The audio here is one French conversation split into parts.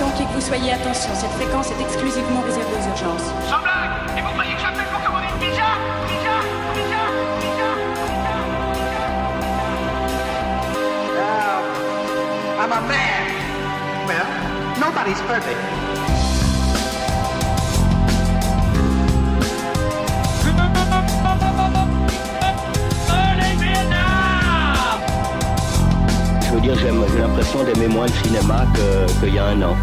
Attention, qui que vous soyez, attention, cette fréquence est exclusivement réservée aux urgences. Sans blague. Et vous croyez que j'appelle pour commander une pizza? I'm a man. Well, nobody's perfect. Je veux dire, j'ai l'impression d'aimer moins le cinéma qu'il y a un an.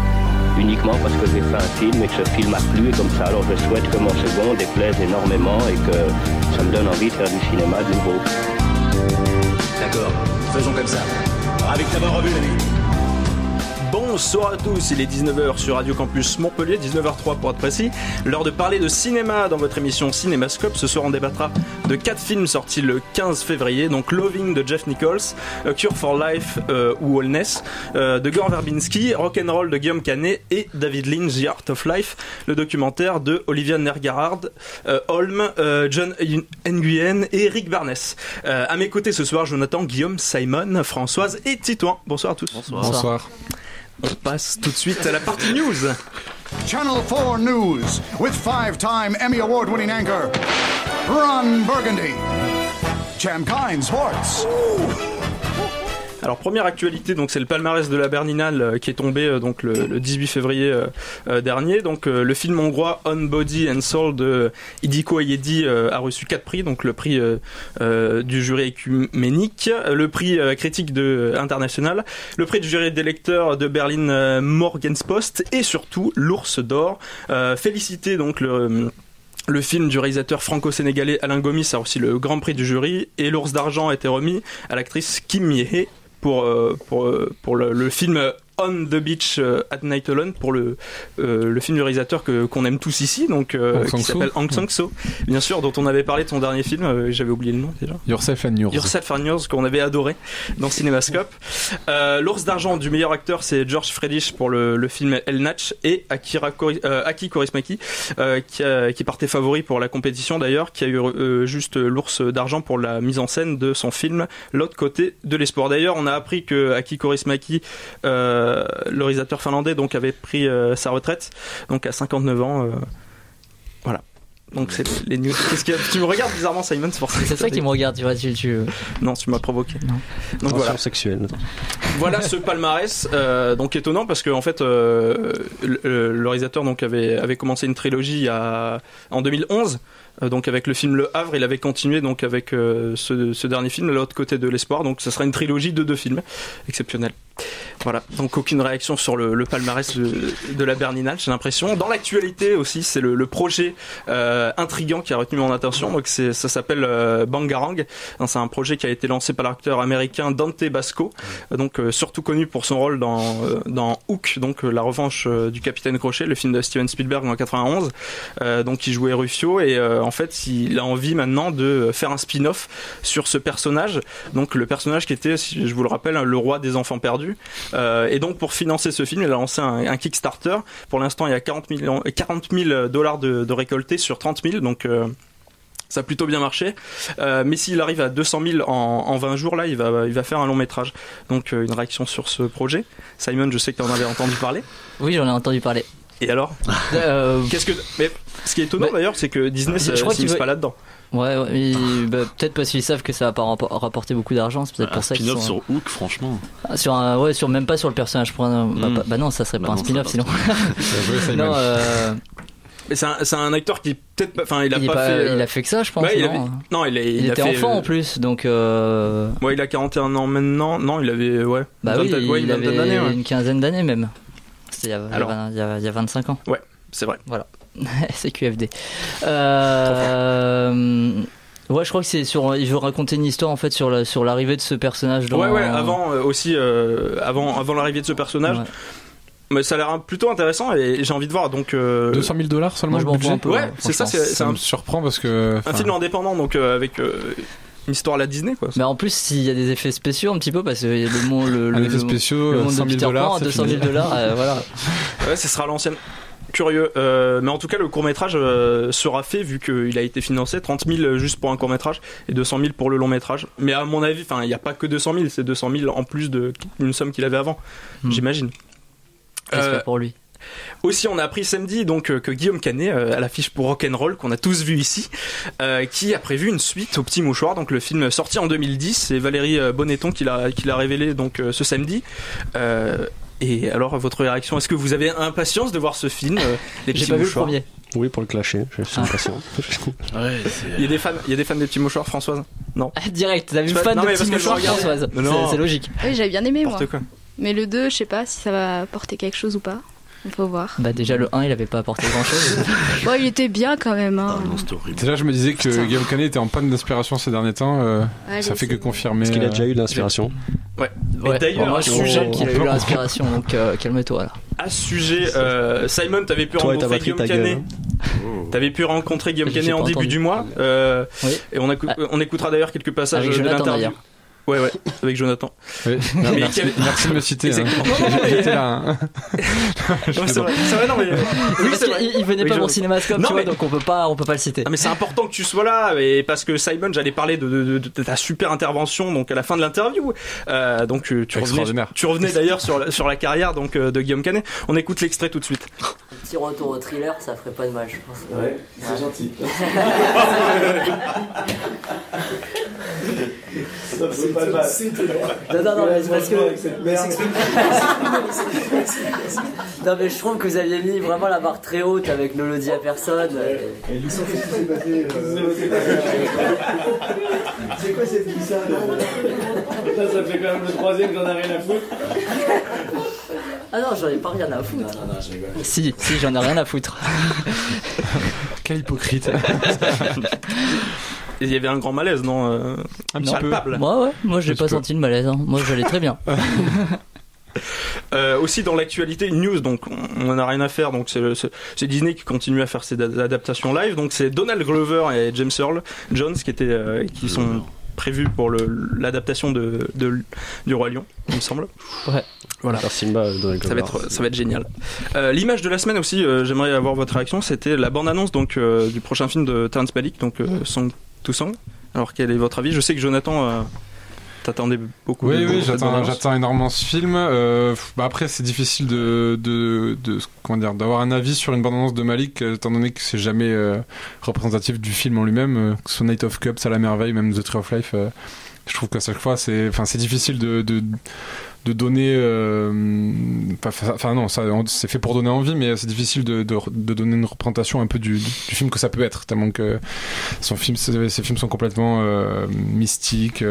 Uniquement parce que j'ai fait un film et que ce film a plu et comme ça. Alors je souhaite que mon second déplaise énormément et que ça me donne envie de faire du cinéma de nouveau. D'accord, faisons comme ça. Ravi de t'avoir revu, l'ami. Bonsoir à tous, il est 19h sur Radio Campus Montpellier, 19h03 pour être précis. L'heure de parler de cinéma dans votre émission Cinémascope. Ce soir on débattra de 4 films sortis le 15 février. Donc Loving de Jeff Nichols, A Cure for Life ou Wellness de Gore Verbinski, Rock'n'Roll de Guillaume Canet et David Lynch, The Art of Life, le documentaire de Olivia Nergarard, Holm, John Nguyen et Rick Barnes. À mes côtés ce soir, Jonathan, Guillaume, Simon, Françoise et Titouan. Bonsoir à tous. Bonsoir. On passe tout de suite à la partie news. Channel 4 News with 5-time Emmy Award-winning anchor Ron Burgundy. Champ-Kind Sports. Alors première actualité, donc c'est le palmarès de la Berlinale qui est tombé donc le 18 février dernier. Donc le film hongrois On Body and Soul de Idiko Ayedi a reçu 4 prix, donc le prix du jury écuménique, le prix critique international, le prix du jury des lecteurs de Berlin Morgenspost et surtout l'Ours d'Or. Félicité donc le film du réalisateur franco-sénégalais Alain Gomis a reçu le grand prix du jury et l'Ours d'argent a été remis à l'actrice Kim Myehé pour le film On the Beach at Night Alone, pour le film du réalisateur qu'on aime tous ici, donc qui s'appelle Hong Sang-soo, bien sûr, dont on avait parlé de son dernier film, j'avais oublié le nom déjà. Yourself and Yours, qu'on avait adoré dans Cinémascope. L'Ours d'argent du meilleur acteur, c'est George Friedrich pour le film El Natch, et Aki Kaurismäki qui partait favori pour la compétition d'ailleurs, qui a eu juste l'Ours d'argent pour la mise en scène de son film L'autre côté de l'espoir. D'ailleurs, on a appris que Aki Kaurismäki, le réalisateur finlandais, donc avait pris sa retraite, donc à 59 ans. Voilà. Donc c'est les news. Qu'est-ce qu'il y a ? Tu me regardes bizarrement, Simon, c'est pour ça. C'est ça qui me regarde, tu vois. Non, tu m'as provoqué. Non. Donc voilà. Sexuelle. Voilà ce palmarès, donc étonnant parce que en fait le réalisateur donc avait commencé une trilogie en 2011. Donc avec le film Le Havre, il avait continué donc avec ce dernier film, L'autre côté de l'espoir. Donc ça sera une trilogie de 2 films, exceptionnel. Voilà, donc aucune réaction sur le palmarès de la Berlinale, j'ai l'impression. Dans l'actualité aussi, c'est le projet intriguant qui a retenu mon attention. Donc ça s'appelle Bangarang. C'est un projet qui a été lancé par l'acteur américain Dante Basco, donc surtout connu pour son rôle dans Hook, donc la revanche du capitaine Crochet, le film de Steven Spielberg en 91. Donc il jouait Rufio et en fait il a envie maintenant de faire un spin-off sur ce personnage. Donc le personnage qui était, si je vous le rappelle, le roi des enfants perdus. Et donc pour financer ce film, il a lancé un Kickstarter. Pour l'instant, il y a 40 000 $ de récoltés sur 30 000, donc ça a plutôt bien marché. Mais s'il arrive à 200 000 en 20 jours, là, il va faire un long métrage. Donc une réaction sur ce projet. Simon, je sais que tu en avais entendu parler. Oui, j'en ai entendu parler. Et alors Mais ce qui est étonnant d'ailleurs, c'est que Disney ne s'immisce pas là-dedans. Ouais, peut-être parce qu'ils savent que ça va pas rapporter beaucoup d'argent, c'est peut-être pour ça qu'ils spin-off sur Hook, franchement. Même pas sur le personnage. Bah non, ça serait pas un spin-off sinon. Non, mais c'est un acteur qui peut-être pas, enfin il a fait que ça, je pense. Ouais, il était enfant en plus, donc. Ouais, il a 41 ans maintenant. Non, il avait il avait une quinzaine d'années même. C'était il y a 25 ans. Ouais, c'est vrai. Voilà. C'est QFD. Ouais, je crois que c'est il veut raconter une histoire en fait sur l'arrivée de ce personnage. Avant l'arrivée de ce personnage. Ouais. Mais ça a l'air plutôt intéressant et j'ai envie de voir. Donc 200 000 $ seulement. Moi, je budget. Un peu, ouais, c'est ça. Ça me surprend parce que un film indépendant, donc avec une histoire à la Disney, quoi. Mais en plus, il y a des effets spéciaux un petit peu parce que les effets spéciaux, le monde 100 de 000 Peter Pan à 200 000 $, voilà. Ouais, ce sera l'ancienne. Curieux, mais en tout cas le court-métrage sera fait vu qu'il a été financé 30 000 juste pour un court-métrage et 200 000 pour le long-métrage. Mais à mon avis, il n'y a pas que 200 000, c'est 200 000 en plus d'une somme qu'il avait avant, j'imagine. J'espère pour lui. Aussi, on a appris samedi donc que Guillaume Canet, à l'affiche pour Rock'n'Roll, qu'on a tous vu ici, qui a prévu une suite au Petit Mouchoir. Donc le film sorti en 2010, c'est Valérie Bonneton qui l'a révélé donc ce samedi. Et alors, votre réaction, est-ce que vous avez impatience de voir ce film, Les Petits J'ai pas Mouchoirs? vu le premier. Oui, pour le clasher, je suis impatient. Ouais, il y a des fans des Petits Mouchoirs, Françoise? Non. Direct, t'as vu fan de Petits Mouchoirs, Françoise? C'est logique. Oui, j'avais bien aimé, moi. Quoi. Mais le 2, je sais pas si ça va apporter quelque chose ou pas. Il faut voir. Bah déjà le 1 il avait pas apporté grand chose. Bon, il était bien quand même. Hein. Déjà je me disais que Guillaume Canet était en panne d'inspiration ces derniers temps. Ça fait que confirmer. Est-ce qu'il a déjà eu l'inspiration? Ouais. Ouais. D'ailleurs, moi je sujet qu'il a eu l'inspiration, donc calme-toi là. À ce sujet, Simon, t'avais pu rencontrer Guillaume Canet. T'avais pu rencontrer Guillaume Canet en début du mois. Oui. Et on écoutera d'ailleurs quelques passages avec de Jonathan, l'interview. d'ailleurs. Ouais, avec Jonathan. Oui. Non, merci de me citer. J'étais là. Hein. Non, c'est vrai, non, mais. Oui, parce qu'il venait pas pour Cinémascope, tu vois, donc on peut pas le citer. Ah, mais c'est important que tu sois là, et parce que Simon, j'allais parler de ta super intervention, donc à la fin de l'interview. Donc tu revenais d'ailleurs sur la carrière donc de Guillaume Canet. On écoute l'extrait tout de suite. Un petit retour au thriller, ça ferait pas de mal, je pense. Ouais, c'est gentil. Ça fait pas de mal. Non, mais c'est parce que. Non, mais je trouve que vous aviez mis vraiment la barre très haute avec Ne le dis à personne. Et ils sont fait c'est quoi cette glissade? Ça fait quand même le 3ème, j'en ai rien à foutre. Ah non, j'en ai pas rien à foutre. Non, je rigole. Si, j'en ai rien à foutre. Quel hypocrite. Il y avait un grand malaise, non? Un petit peu. Moi j'ai pas senti le malaise. Hein. Moi j'allais très bien. Aussi dans l'actualité, une news, donc on en a rien à faire, donc c'est Disney qui continue à faire ses adaptations live, donc c'est Donald Glover et James Earl Jones qui sont prévus pour l'adaptation du Roi Lion, il me semble. Ouais. Voilà. Simba, ça va être génial. L'image de la semaine aussi, j'aimerais avoir votre réaction, c'était la bande-annonce donc du prochain film de Terrence Malick, donc Song to Song. Alors quel est votre avis? Je sais que Jonathan t'attendais beaucoup. Oui, j'attends énormément ce film. Après, c'est difficile d'avoir un avis sur une bande-annonce de Malick, étant donné que c'est jamais représentatif du film en lui-même. Que ce soit Night of Cups, à la merveille, même The Tree of Life. Je trouve qu'à chaque fois, c'est difficile de donner. Non, c'est fait pour donner envie, mais c'est difficile de donner une représentation un peu du film que ça peut être, tellement que ces films sont complètement mystiques.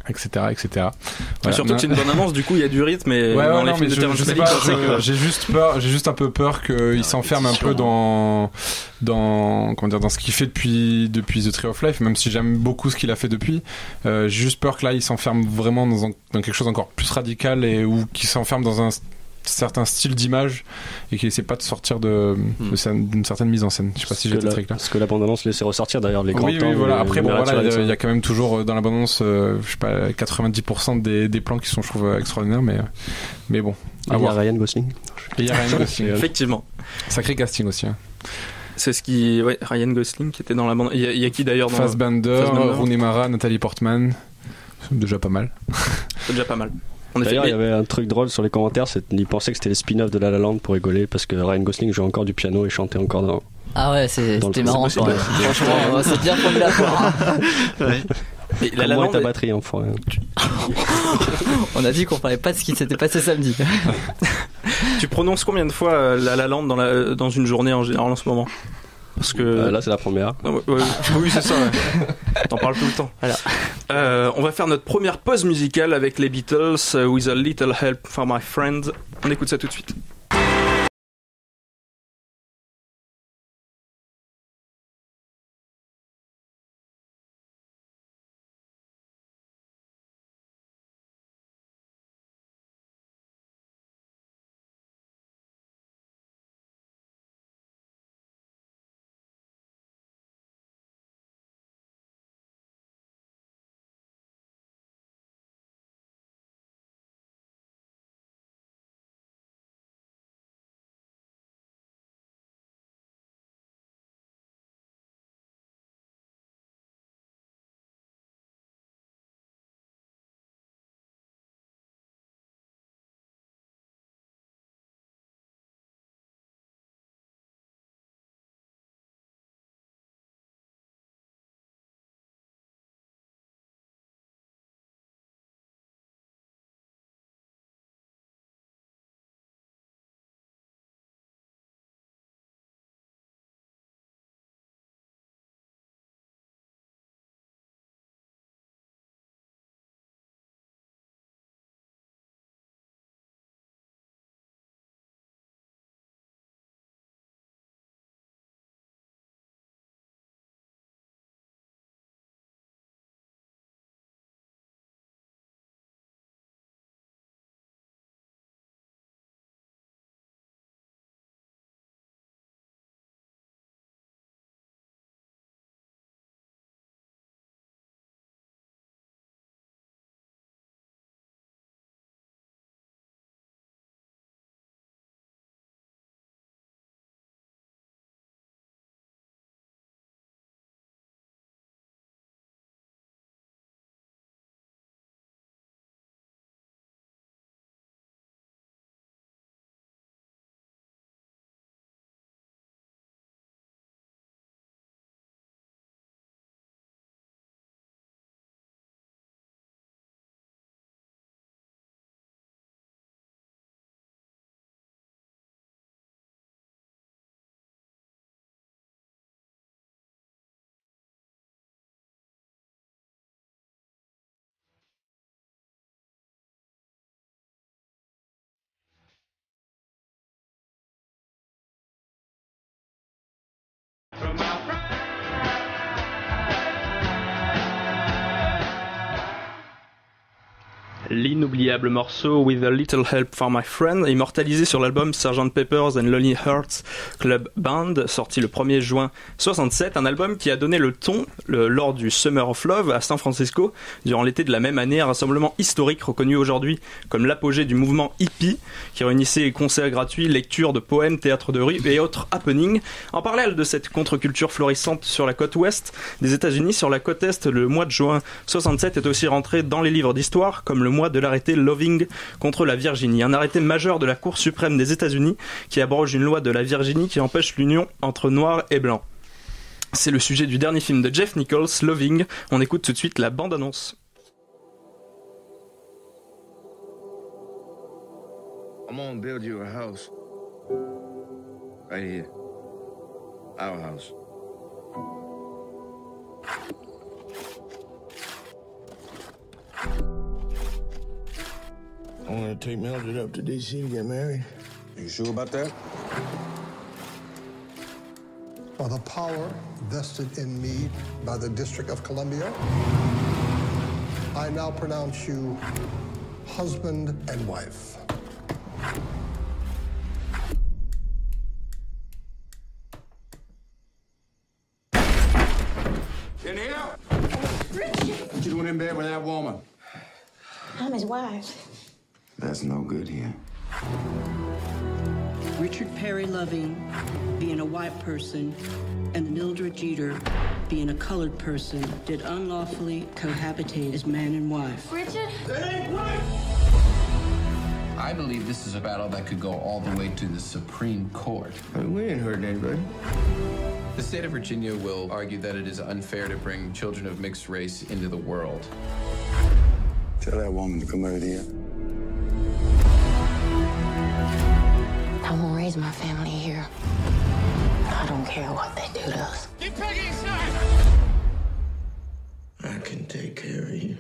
Etc. Voilà. Surtout que c'est une bonne annonce, du coup il y a du rythme et dans les films de Terrence Malick, j'ai juste un peu peur qu'il s'enferme un peu dans ce qu'il fait depuis The Tree of Life, même si j'aime beaucoup ce qu'il a fait depuis. J'ai juste peur que là il s'enferme vraiment dans quelque chose encore plus radical ou qu'il s'enferme dans un certain style d'image et qu'il essaie pas de sortir d'une certaine mise en scène. Je sais pas si j'ai été très clair. Parce que la bande-annonce laissait ressortir d'ailleurs les grands temps. Oui, voilà. Après, il y a quand même toujours dans la bande-annonce, je sais pas, 90% des plans qui sont, je trouve, extraordinaires, mais bon. Il y a Ryan Gosling. Effectivement. Sacré casting aussi. Hein. C'est Ryan Gosling qui était dans la bande. Il y a qui d'ailleurs dans Fassbender, Rooney Mara, Nathalie Portman. C'est déjà pas mal. C'est déjà pas mal. D'ailleurs, il y avait un truc drôle sur les commentaires, ils pensaient que c'était les spin-offs de La La Land pour rigoler, parce que Ryan Gosling jouait encore du piano et chantait encore dans. Ah ouais, c'était marrant quand même. Franchement, c'est bien pour la fois. Ouais. Et La La Land, ta batterie, enfin. On a dit qu'on parlait pas de ce qui s'était passé samedi. Tu prononces combien de fois La La Land dans une journée en général en ce moment? Parce que là c'est la première. Oui, c'est ça. Ouais. T'en parles tout le temps. Voilà. On va faire notre première pause musicale avec les Beatles, With a Little Help from My Friend. On écoute ça tout de suite. L'inoubliable morceau With a Little Help for My Friend, immortalisé sur l'album Sgt. Pepper's and Lonely Hearts Club Band, sorti le 1er juin 67, un album qui a donné le ton lors du Summer of Love à San Francisco durant l'été de la même année, un rassemblement historique reconnu aujourd'hui comme l'apogée du mouvement hippie qui réunissait concerts gratuits, lectures de poèmes, théâtre de rue et autres happenings. En parallèle de cette contre-culture florissante sur la côte ouest des États-Unis, sur la côte est, le mois de juin 67 est aussi rentré dans les livres d'histoire comme le mois de l'arrêté Loving contre la Virginie, un arrêté majeur de la Cour suprême des États-Unis qui abroge une loi de la Virginie qui empêche l'union entre noirs et blancs. C'est le sujet du dernier film de Jeff Nichols, Loving. On écoute tout de suite la bande-annonce. I'm gonna build you a house. Right here. Our house. I want to take Mildred up to D.C. to get married. You sure about that? By the power vested in me by the District of Columbia, I now pronounce you husband and wife. In here? Richard! What you doing in bed with that woman? I'm his wife. That's no good here. Richard Perry Loving being a white person and Mildred Jeter being a colored person did unlawfully cohabitate as man and wife. Richard? That ain't right! I believe this is a battle that could go all the way to the Supreme Court. We ain't hurt anybody. The state of Virginia will argue that it is unfair to bring children of mixed race into the world. Tell that woman to come over here. I won't raise my family here. I don't care what they do to us. Get Peggy inside! I can take care of you.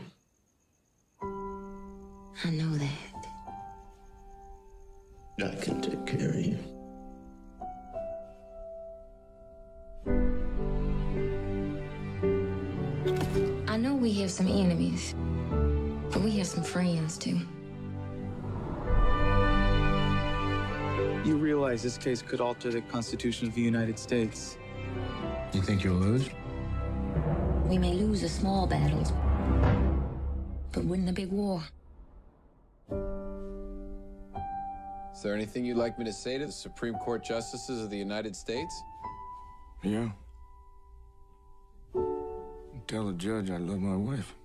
I know that. I can take care of you. I know we have some enemies, but we have some friends too. You realize this case could alter the Constitution of the United States. You think you'll lose? We may lose the small battles, but win the big war. Is there anything you'd like me to say to the Supreme Court Justices of the United States? Yeah. Tell the judge I love my wife.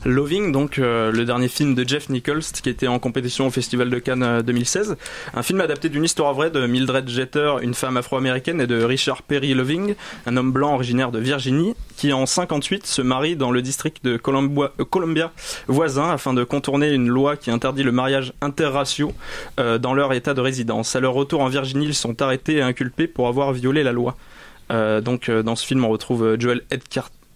Loving, donc le dernier film de Jeff Nichols qui était en compétition au Festival de Cannes 2016. Un film adapté d'une histoire vraie de Mildred Jeter, une femme afro-américaine, et de Richard Perry Loving, un homme blanc originaire de Virginie, qui en 58 se marie dans le district de Columbia voisin afin de contourner une loi qui interdit le mariage interraciaux dans leur état de résidence. À leur retour en Virginie, ils sont arrêtés et inculpés pour avoir violé la loi. Donc dans ce film, on retrouve Joel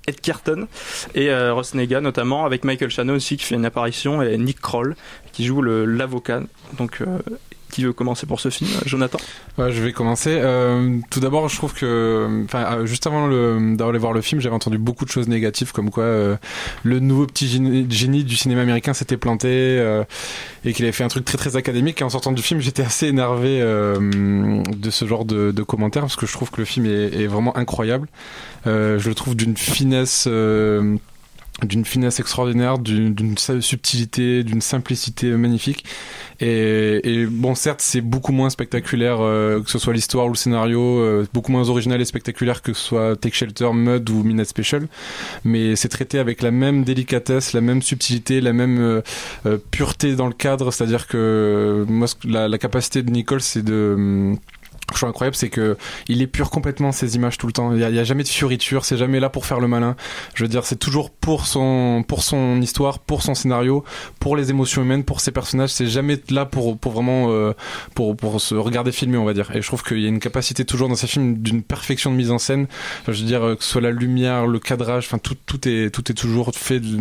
Edgerton et Ross Nega notamment, avec Michael Shannon aussi qui fait une apparition, et Nick Kroll qui joue l'avocat. Donc qui veut commencer pour ce film? Jonathan? Ouais, je vais commencer. Tout d'abord, je trouve que, juste avant d'aller voir le film, j'avais entendu beaucoup de choses négatives, comme quoi le nouveau petit génie du cinéma américain s'était planté et qu'il avait fait un truc très très académique. Et en sortant du film, j'étais assez énervé de ce genre de commentaires, parce que je trouve que le film est vraiment incroyable. Je le trouve d'une finesse extraordinaire, d'une subtilité, d'une simplicité magnifique. Et bon, certes, c'est beaucoup moins spectaculaire, que ce soit l'histoire ou le scénario, beaucoup moins original et spectaculaire que ce soit Take Shelter, Mud ou Midnight Special, mais c'est traité avec la même délicatesse, la même subtilité, la même pureté dans le cadre. C'est-à-dire que moi, la capacité de Nichols, c'est de... je trouve incroyable, c'est que il épure complètement ses images tout le temps. Il y a jamais de fioriture, c'est jamais là pour faire le malin. Je veux dire, c'est toujours pour son histoire, pour son scénario, pour les émotions humaines, pour ses personnages. C'est jamais là pour vraiment pour se regarder filmer, on va dire. Et je trouve qu'il y a une capacité toujours dans ces films d'une perfection de mise en scène. Enfin, je veux dire, que ce soit la lumière, le cadrage, enfin tout est toujours fait de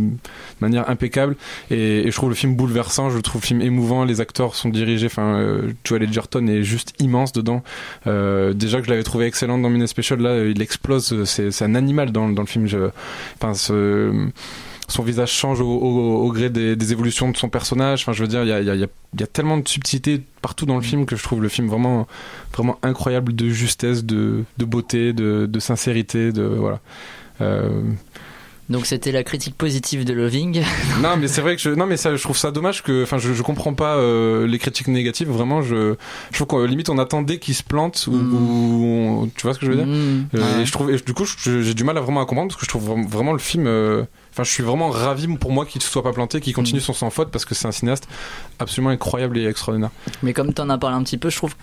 manière impeccable. Et je trouve le film bouleversant. Je trouve le film émouvant. Les acteurs sont dirigés. Enfin, Joel Edgerton est juste immense dedans. Déjà que je l'avais trouvé excellent dans Midnight Special, là il explose, c'est un animal dans le film. Son visage change au gré des évolutions de son personnage. Enfin, je veux dire, il y a tellement de subtilité partout dans le film que je trouve le film vraiment, vraiment incroyable de justesse, de beauté, de sincérité, voilà. Donc c'était la critique positive de Loving. Non, mais c'est vrai que je trouve ça dommage que, enfin, je comprends pas les critiques négatives. Vraiment, je trouve qu'au limite on attendait qu'il se plante ou tu vois ce que je veux dire. Et du coup, j'ai du mal à vraiment comprendre parce que je trouve vraiment le film. Enfin, je suis vraiment ravi pour moi qu'il ne soit pas planté, qu'il continue son sans faute parce que c'est un cinéaste absolument incroyable et extraordinaire. Mais comme tu en as parlé un petit peu, je trouve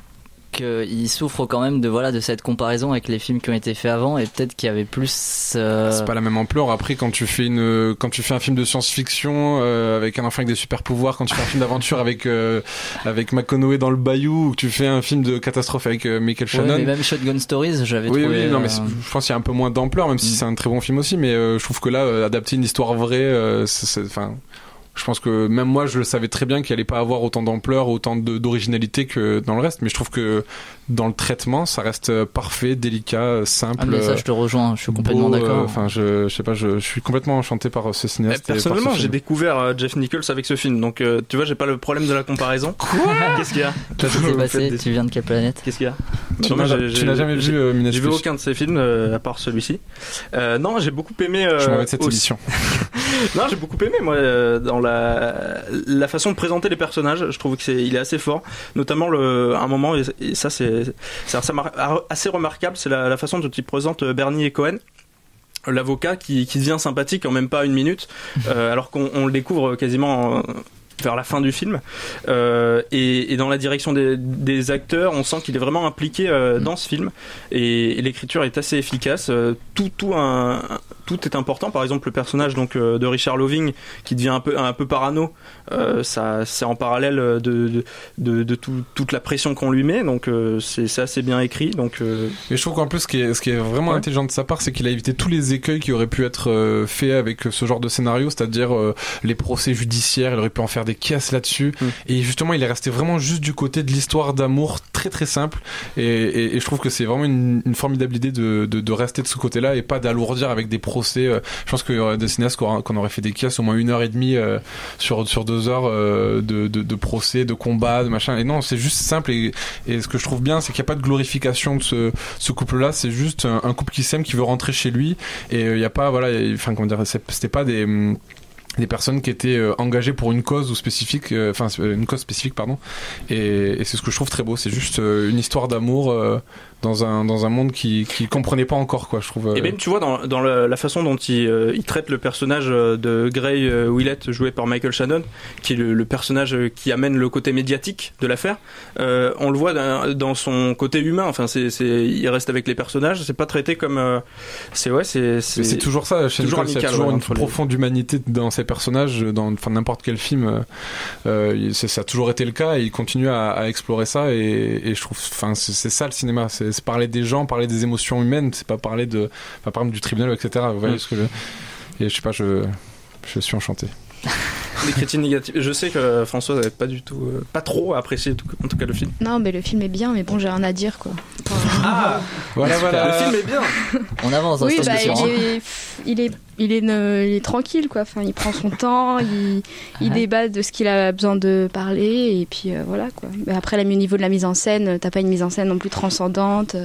qu'il souffre quand même de cette comparaison avec les films qui ont été faits avant et peut-être qu'il y avait plus c'est pas la même ampleur. Après, quand tu fais un film de science-fiction avec un enfant avec des super pouvoirs, quand tu fais un film d'aventure avec McConaughey dans le bayou, ou que tu fais un film de catastrophe avec Michael Shannon, mais même Shotgun Stories j'avais trouvé non, mais je pense qu'il y a un peu moins d'ampleur, même si c'est un très bon film aussi, mais je trouve que là adapter une histoire vraie, enfin, je pense que même moi je le savais très bien qu'il allait pas avoir autant d'ampleur, autant d'originalité que dans le reste, mais je trouve que dans le traitement ça reste parfait, délicat, simple. Mais ça je te rejoins, je suis complètement d'accord. Enfin, je sais pas, je suis complètement enchanté par ce cinéaste. Personnellement, j'ai découvert Jeff Nichols avec ce film, donc tu vois, j'ai pas le problème de la comparaison. Quoi? Qu'est-ce qu'il y a? Qu'est-ce qui s'est passé? Tu viens de quelle planète? Qu'est-ce qu'il y a? Tu n'as jamais vu Midnight Special? J'ai vu aucun de ces films à part celui-ci. Non, j'ai beaucoup aimé. Je m'en vais de cette émission. Non, j'ai beaucoup aimé moi dans la façon de présenter les personnages. Je trouve qu'il est assez fort, notamment un moment, et ça c'est assez remarquable, c'est la façon dont il présente Bernie et Cohen, l'avocat qui devient sympathique en même pas une minute, alors qu'on le découvre quasiment vers la fin du film, et dans la direction des acteurs, on sent qu'il est vraiment impliqué dans ce film, et l'écriture est assez efficace. Tout est important. Par exemple, le personnage donc de Richard Loving qui devient un peu parano, ça c'est en parallèle de toute la pression qu'on lui met, donc c'est assez bien écrit. Donc mais je trouve qu'en plus ce qui est vraiment intelligent de sa part, c'est qu'il a évité tous les écueils qui auraient pu être faits avec ce genre de scénario, c'est-à-dire les procès judiciaires. Il aurait pu en faire des caisses là-dessus, et justement il est resté vraiment juste du côté de l'histoire d'amour très très simple, et je trouve que c'est vraiment une formidable idée de rester de ce côté-là et pas d'alourdir avec des procès. Je pense qu'il y aurait des cinéastes qu'on aurait fait des caisses au moins 1h30 sur 2 heures de procès, de combat, de machin, et non, c'est juste simple, et ce que je trouve bien, c'est qu'il n'y a pas de glorification de ce couple-là. C'est juste un couple qui s'aime, qui veut rentrer chez lui, et il n'y a pas, voilà, enfin comment dire, c'était pas des personnes qui étaient engagées pour une cause spécifique, une cause spécifique, pardon, et c'est ce que je trouve très beau. C'est juste une histoire d'amour dans un monde qui comprenait pas encore, quoi, je trouve. Et même, tu vois, dans la façon dont il traite le personnage de Gray Willett, joué par Michael Shannon, qui est le personnage qui amène le côté médiatique de l'affaire, on le voit dans son côté humain. Enfin, il reste avec les personnages, c'est pas traité comme c'est toujours ça chez toujours Nicole, il y a toujours une profonde humanité dans ces personnages, dans n'importe quel film. Ça a toujours été le cas, et il continue à explorer ça, et je trouve, enfin, c'est ça le cinéma, c'est parler des gens, parler des émotions humaines, c'est pas parler du tribunal, etc. Vous voyez ce que et je sais pas, je suis enchanté. Les critiques négatives. Je sais que Françoise n'avait pas trop apprécié en tout cas le film. Non, mais le film est bien, mais bon, j'ai rien à dire, quoi. Voilà. Le film est bien. On avance. Oui, il est tranquille, quoi. Enfin, il prend son temps, il débat de ce qu'il a besoin de parler, et puis voilà, quoi. Mais après, au niveau de la mise en scène, t'as pas une mise en scène non plus transcendante.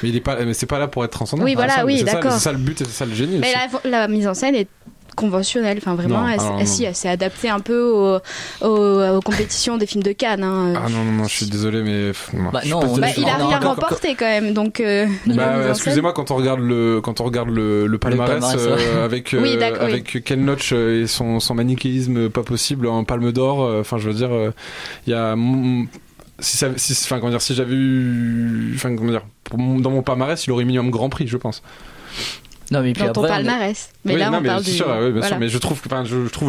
Mais c'est pas là pour être transcendant. Oui, voilà, oui, d'accord. C'est ça le but, et c'est ça le génie. Mais la mise en scène est conventionnelle, enfin vraiment, elle s'est adaptée un peu aux compétitions des films de Cannes. Ah non, je suis désolé, mais il a rien remporté quand même, donc. Excusez-moi, quand on regarde le palmarès, avec Ken Loach et son manichéisme pas possible en Palme d'Or, enfin je veux dire, il y a si j'avais eu, dans mon palmarès, il aurait minimum Grand Prix, je pense. Non, mais puis dans ton palmarès. Mais là, on parle du. Sûr, oui, bien sûr, mais je trouve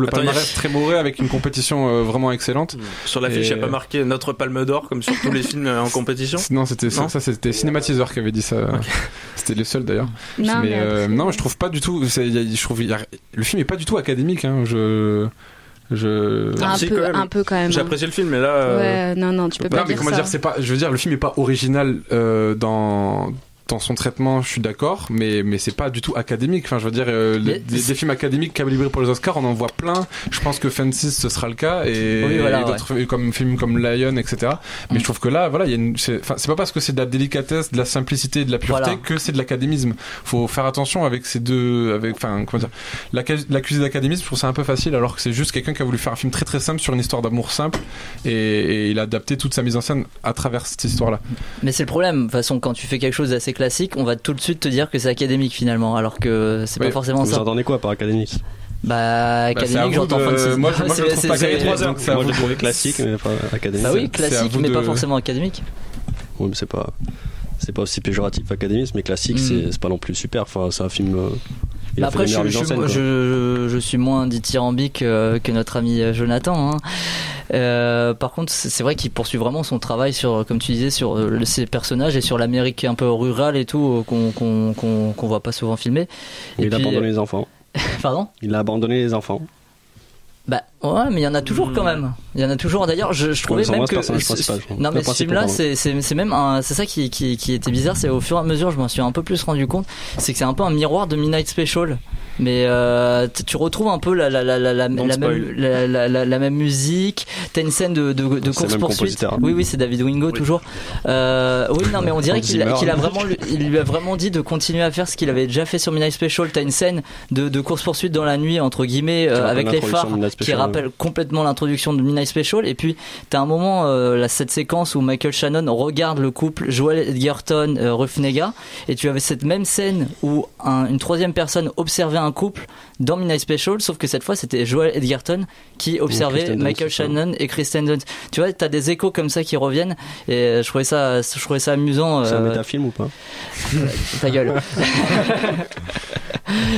le palmarès très mauvais, avec une compétition vraiment excellente. Sur l'affiche, il n'y a pas marqué notre Palme d'Or comme sur tous les films en compétition. Non, c'était Cinématiseur qui avait dit ça. Okay. C'était le seul d'ailleurs. Non, je trouve pas du tout. Le film est pas du tout académique. Un peu quand même. J'ai apprécié le film, mais là. Ouais, non, tu peux pas dire ça. Non, mais comment dire, c'est pas. Je veux dire, le film est pas original dans son traitement, je suis d'accord, mais c'est pas du tout académique. Enfin, je veux dire, des films académiques calibrés pour les Oscars, on en voit plein. Je pense que Fences, ce sera le cas, et d'autres films comme Lion, etc. Mais je trouve que là, voilà, c'est pas parce que c'est de la délicatesse, de la simplicité et de la pureté que c'est de l'académisme. Faut faire attention avec ces deux. Comment dire, l'accuser d'académisme, je trouve ça un peu facile, alors que c'est juste quelqu'un qui a voulu faire un film très très simple sur une histoire d'amour simple, et il a adapté toute sa mise en scène à travers cette histoire-là. Mais c'est le problème, de toute façon, quand tu fais quelque chose d'assez classique, on va tout de suite te dire que c'est académique finalement, alors que c'est pas forcément ça. Vous entendez quoi par académique? Académique, j'entends Francis. Moi je le trouve pas académique, donc moi je le trouvais classique mais pas académique. Bah oui, classique mais pas forcément académique. Oui, mais c'est pas aussi péjoratif académique, mais classique c'est pas non plus super. Enfin, c'est un film. Après, je suis moins dithyrambique que notre ami Jonathan. Par contre, c'est vrai qu'il poursuit vraiment son travail sur, comme tu disais, sur ses personnages et sur l'Amérique un peu rurale et tout qu'on voit pas souvent filmer. Il a abandonné les enfants. Pardon ? Il a abandonné les enfants. Bah ouais, mais il y en a toujours quand même. Il y en a toujours. D'ailleurs, je trouvais même que non mais ce film-là, c'est même c'est ça qui était bizarre. C'est au fur et à mesure, je m'en suis un peu plus rendu compte. C'est que c'est un peu un miroir de Midnight Special. Mais tu retrouves un peu la même musique. T'as une scène de course poursuite. Oui, c'est David Wingo toujours. Oui, non, mais on dirait qu'il lui a vraiment dit de continuer à faire ce qu'il avait déjà fait sur Midnight Special. T'as une scène de course poursuite dans la nuit entre guillemets avec les phares qui rappelle complètement l'introduction de Midnight Special. Et puis t'as un moment cette séquence où Michael Shannon regarde le couple Joel Edgerton Rufnega, et tu avais cette même scène où une troisième personne observait un couple dans Midnight Special, sauf que cette fois c'était Joel Edgerton qui observait Michael Shannon et Kristen Dunst. Tu vois, t'as des échos comme ça qui reviennent, et je trouvais ça amusant. C'est un métafilm ou pas? Ta gueule.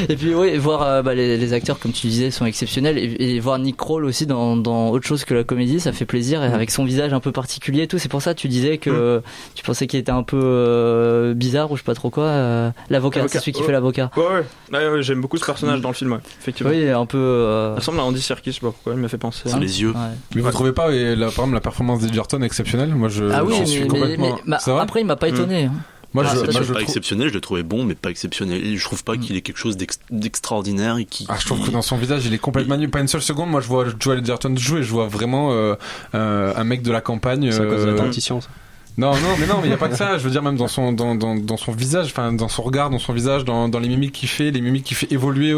Et puis oui, voir les acteurs comme tu disais sont exceptionnels, et voir Nick Kroll aussi dans autre chose que la comédie, ça fait plaisir, et avec son visage un peu particulier et tout. C'est pour ça que tu disais que tu pensais qu'il était un peu bizarre ou je sais pas trop quoi. L'avocat, c'est celui qui fait l'avocat. Ouais, j'aime beaucoup ce personnage dans le film, effectivement. Oui, un peu. Il ressemble à Andy Serkis, je sais pas pourquoi, il m'a fait penser. C'est les yeux. Ouais. Mais vous trouvez pas, par exemple, la performance d'Edgerton exceptionnelle? Moi, je suis complètement. Après, il m'a pas étonné. Moi, je pas exceptionnel, je le trouvais bon, mais pas exceptionnel. Je trouve pas qu'il ait quelque chose d'extraordinaire et qui. Je trouve que dans son visage, il est complètement nul. Pas une seule seconde. Moi, je vois Joel Edgerton jouer, je vois vraiment un mec de la campagne. C'est à cause de la dentition, ça. Non, mais il y a pas que ça. Je veux dire, même dans son visage, enfin dans son regard, dans son visage, dans les mimiques qu'il fait, évoluer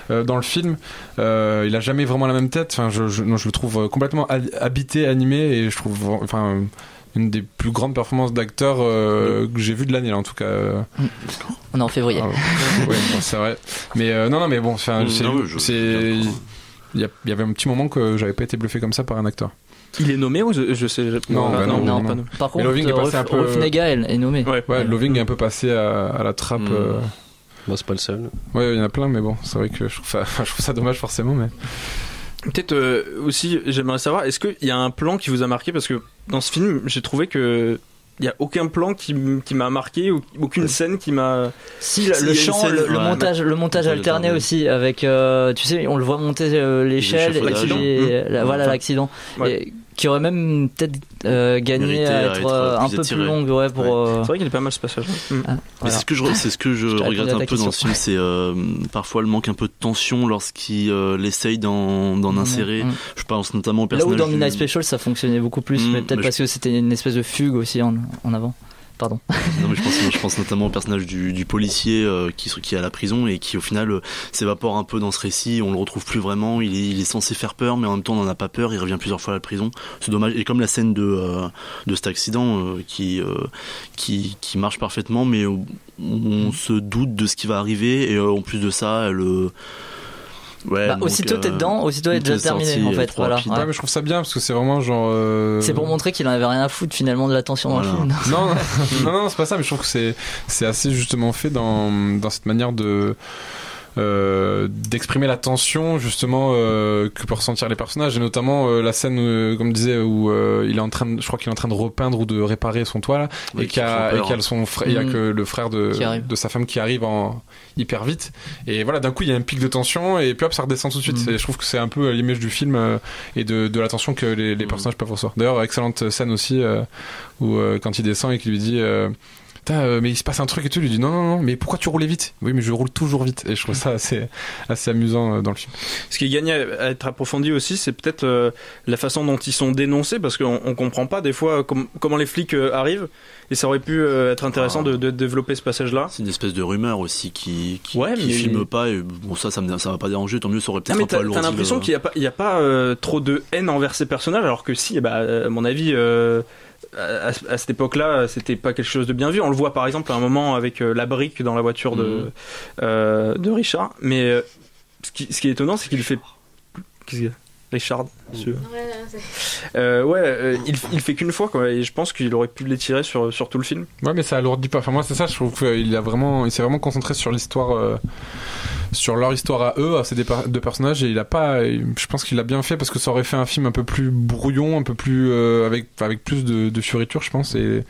dans le film. Il a jamais vraiment la même tête. Enfin, je le trouve complètement habité, animé, et je trouve, une des plus grandes performances d'acteur que j'ai vu de l'année, là, en tout cas. On est en février. Oui, c'est vrai. Mais non, mais bon, il y avait un petit moment que j'avais pas été bluffé comme ça par un acteur. Il est nommé ou je sais non, pas nommé. Par contre, Rufnega est nommé. Ouais, Loving est un peu passé à la trappe. Bah, c'est pas le seul. Ouais, il y en a plein, mais bon, c'est vrai que je trouve ça dommage forcément, mais. Peut-être aussi, j'aimerais savoir, est-ce qu'il y a un plan qui vous a marqué? Parce que dans ce film, j'ai trouvé que il n'y a aucun plan qui m'a marqué, ou aucune scène qui m'a. Si, le chant, le montage alterné aussi, avec, tu sais, on le voit monter l'échelle, et voilà l'accident. Ouais. Qui aurait même peut-être gagné à être un peu plus longue, pour. C'est vrai qu'il est pas mal ce passage. Mais c'est ce que je regrette un peu dans ce film, c'est parfois le manque un peu de tension lorsqu'il essaye d'en insérer. Je pense notamment au personnage. Là où dans Midnight Special ça fonctionnait beaucoup plus, mais peut-être parce que c'était une espèce de fugue aussi en avant. Pardon. Non, mais je pense notamment au personnage du policier qui est à la prison et qui au final s'évapore un peu dans ce récit. On le retrouve plus vraiment. Il est censé faire peur, mais en même temps on n'en a pas peur. Il revient plusieurs fois à la prison. C'est dommage. Et comme la scène de cet accident qui marche parfaitement, mais on se doute de ce qui va arriver, et en plus de ça, aussitôt t'es dedans, aussitôt est déjà terminé en fait. Voilà. Ouais, mais je trouve ça bien parce que c'est vraiment genre. C'est pour montrer qu'il en avait rien à foutre finalement de la tension dans le film. Non, c'est pas ça, mais je trouve que c'est assez justement fait dans cette manière de d'exprimer la tension justement que peuvent ressentir les personnages, et notamment la scène comme je disais où il est en train je crois qu'il est en train de repeindre ou de réparer son toit là, et qu'il y a son frère, il y a que le frère de sa femme qui arrive en hyper vite, et voilà, d'un coup il y a un pic de tension et puis hop ça redescend tout de suite. Et je trouve que c'est un peu à l'image du film et de la tension que les personnages peuvent recevoir. D'ailleurs, excellente scène aussi où quand il descend et qu'il lui dit mais il se passe un truc et tout, il lui dit non, mais pourquoi tu roulais vite? Oui, mais je roule toujours vite. Et je trouve ça assez amusant dans le film. Ce qui est gagné à être approfondi aussi, c'est peut-être la façon dont ils sont dénoncés, parce qu'on comprend pas des fois comment les flics arrivent, et ça aurait pu être intéressant de développer ce passage-là. C'est une espèce de rumeur aussi qui filme pas, et bon, ça va pas déranger, tant mieux, ça aurait peut-être un peu alourdi. T'as l'impression qu'il y a pas trop de haine envers ces personnages, alors que si, à mon avis, à cette époque-là, c'était pas quelque chose de bien vu. On le voit par exemple à un moment avec la brique dans la voiture de Richard. Mais ce qui est étonnant, c'est qu'il fait. Qu'est-ce qu'il y a ? Richard, il fait qu'une fois, quoi, et je pense qu'il aurait pu l'étirer sur tout le film. Ouais, mais ça alourdit pas. Enfin, moi, c'est ça, je trouve qu'il s'est vraiment concentré sur l'histoire. Sur leur histoire à eux, à ces deux personnages, et je pense qu'il l'a bien fait, parce que ça aurait fait un film un peu plus brouillon, un peu plus avec plus de fioritures, je pense, et